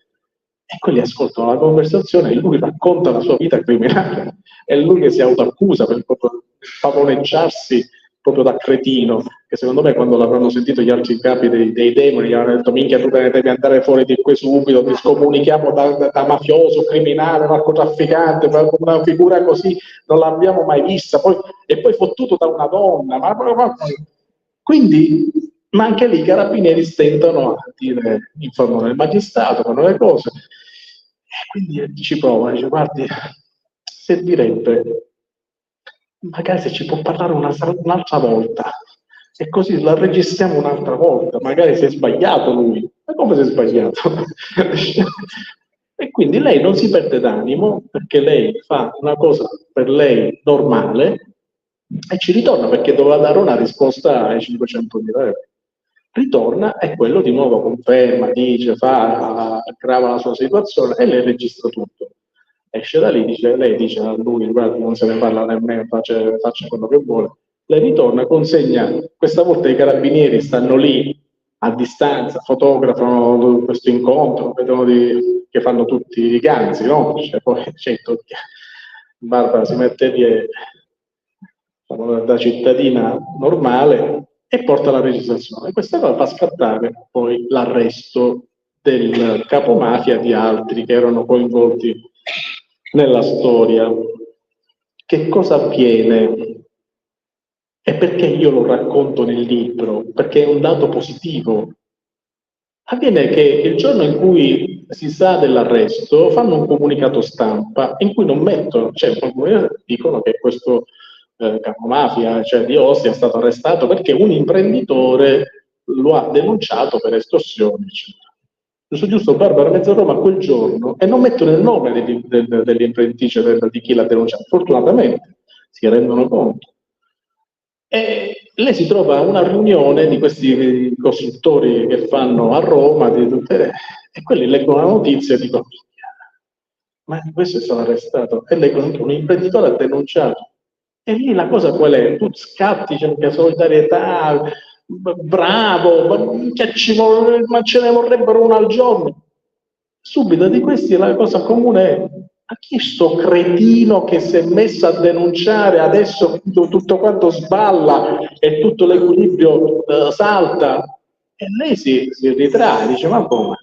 E quelli ascoltano la conversazione e lui racconta la sua vita criminale, è lui che si autoaccusa per proprio pavoneggiarsi proprio da cretino, che secondo me quando l'avranno sentito gli altri capi dei demoni gli hanno detto minchia tu te ne devi andare fuori di qui subito, ti scomunichiamo da mafioso, criminale, narcotrafficante, una figura così non l'abbiamo mai vista, e poi fottuto da una donna, quindi... Ma anche lì i carabinieri stentano a dire, informano il magistrato, fanno le cose, e quindi ci provano, dice, guardi, servirebbe, magari se ci può parlare un'altra volta, e così la registriamo un'altra volta, magari si è sbagliato lui, ma come si è sbagliato? E quindi lei non si perde d'animo, perché lei fa una cosa per lei normale, e ci ritorna perché doveva dare una risposta ai 500.000 euro. Ritorna e quello di nuovo conferma, dice, aggrava la sua situazione e lei registra tutto. Esce da lì, lei dice a lui, guarda, non se ne parla nemmeno, faccia quello che vuole. Lei ritorna, consegna, questa volta i carabinieri stanno lì a distanza, fotografano questo incontro, vedono che fanno tutti i ganzi, no? Cioè, poi certo, Barbara si mette lì da cittadina normale e porta la registrazione. Questa cosa fa scattare poi l'arresto del capomafia di altri che erano coinvolti nella storia. Che cosa avviene? E perché io lo racconto nel libro? Perché è un dato positivo. Avviene che il giorno in cui si sa dell'arresto fanno un comunicato stampa in cui non mettono, cioè dicono che questo capomafia, cioè di Ostia, è stato arrestato perché un imprenditore lo ha denunciato per estorsione, eccetera. Giusto, Barbara Mezzaroma quel giorno, e non mettono il nome dell'imprenditrice di chi l'ha denunciato, fortunatamente si rendono conto. E lei si trova a una riunione di questi costruttori che fanno a Roma, e quelli leggono la notizia e dicono ma questo è stato arrestato, e leggono che un imprenditore ha denunciato. E lì la cosa qual è? Tu scatti, c'è anche solidarietà, bravo, ma ce ne vorrebbero uno al giorno. Subito di questi la cosa comune è ma chi sto cretino che si è messo a denunciare, adesso tutto quanto sballa e tutto l'equilibrio salta? E lei si ritrae, dice, ma come?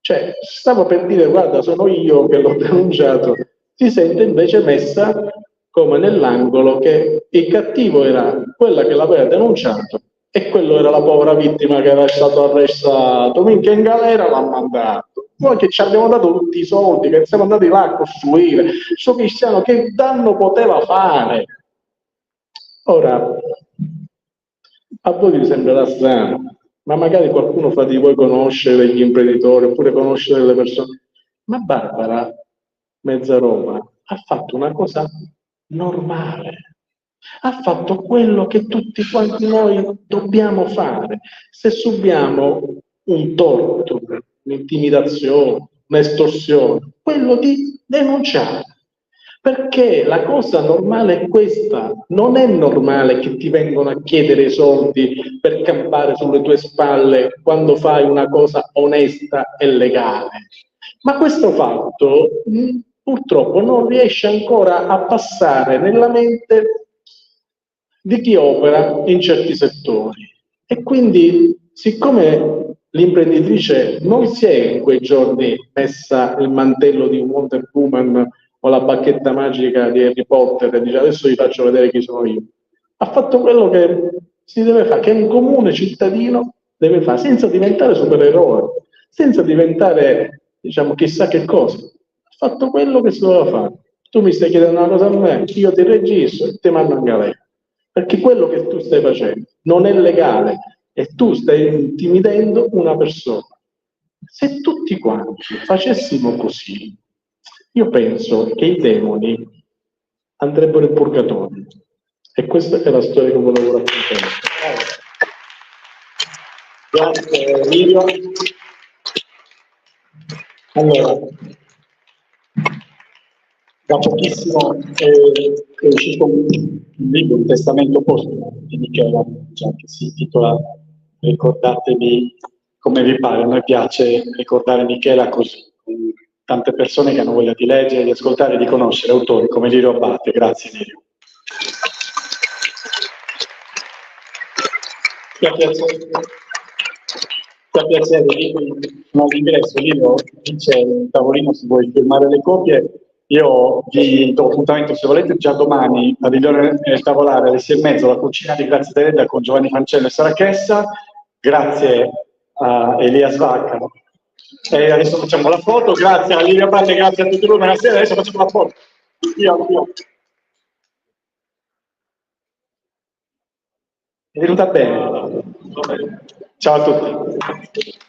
Cioè, stavo per dire, guarda, sono io che l'ho denunciato, si sente invece messa come nell'angolo che il cattivo era quella che l'aveva denunciato e quello era la povera vittima che era stato arrestato, minchia in galera l'ha mandato. Noi che ci abbiamo dato tutti i soldi, che siamo andati là a costruire, sto cristiano che danno poteva fare? Ora, a voi vi sembrerà strano, ma magari qualcuno fa di voi conoscere gli imprenditori oppure conoscere le persone. Ma Barbara, mezza Roma, ha fatto una cosa normale. Ha fatto quello che tutti quanti noi dobbiamo fare. Se subiamo un torto, un'intimidazione, un'estorsione, quello di denunciare. Perché la cosa normale è questa, non è normale che ti vengono a chiedere soldi per campare sulle tue spalle quando fai una cosa onesta e legale. Ma questo fatto purtroppo non riesce ancora a passare nella mente di chi opera in certi settori. E quindi, siccome l'imprenditrice non si è in quei giorni messa il mantello di Wonder Woman o la bacchetta magica di Harry Potter e dice adesso vi faccio vedere chi sono io, ha fatto quello che si deve fare, che un comune cittadino deve fare, senza diventare supereroe, senza diventare, diciamo, chissà che cosa. Ha fatto quello che si doveva fare. Tu mi stai chiedendo una cosa a me, io ti registro e ti mando in galera. Perché quello che tu stai facendo non è legale e tu stai intimidendo una persona. Se tutti quanti facessimo così, io penso che i demoni andrebbero in purgatorio. E questa è la storia che volevo raccontare. Grazie Livio. Allora, da pochissimo è uscito un libro, un testamento postumo di Michela, che si intitola Ricordatevi come vi pare. A noi piace ricordare Michela così, con tante persone che hanno voglia di leggere, di ascoltare e di conoscere autori come Lirio Abbate. Grazie Lirio. Per piacere, sono all'ingresso, Lirio dice il tavolino se vuoi firmare le copie. Io vi do appuntamento, se volete, già domani a Riglione Tavolare alle 6:30, la cucina di Grazia Deledda con Giovanni Fancello e Sara Chessa. Grazie a Elia Svacca. E adesso facciamo la foto. Grazie a Livia Abbate, grazie a tutti voi. Buonasera, adesso facciamo la foto. Io. È venuta bene. Ciao a tutti.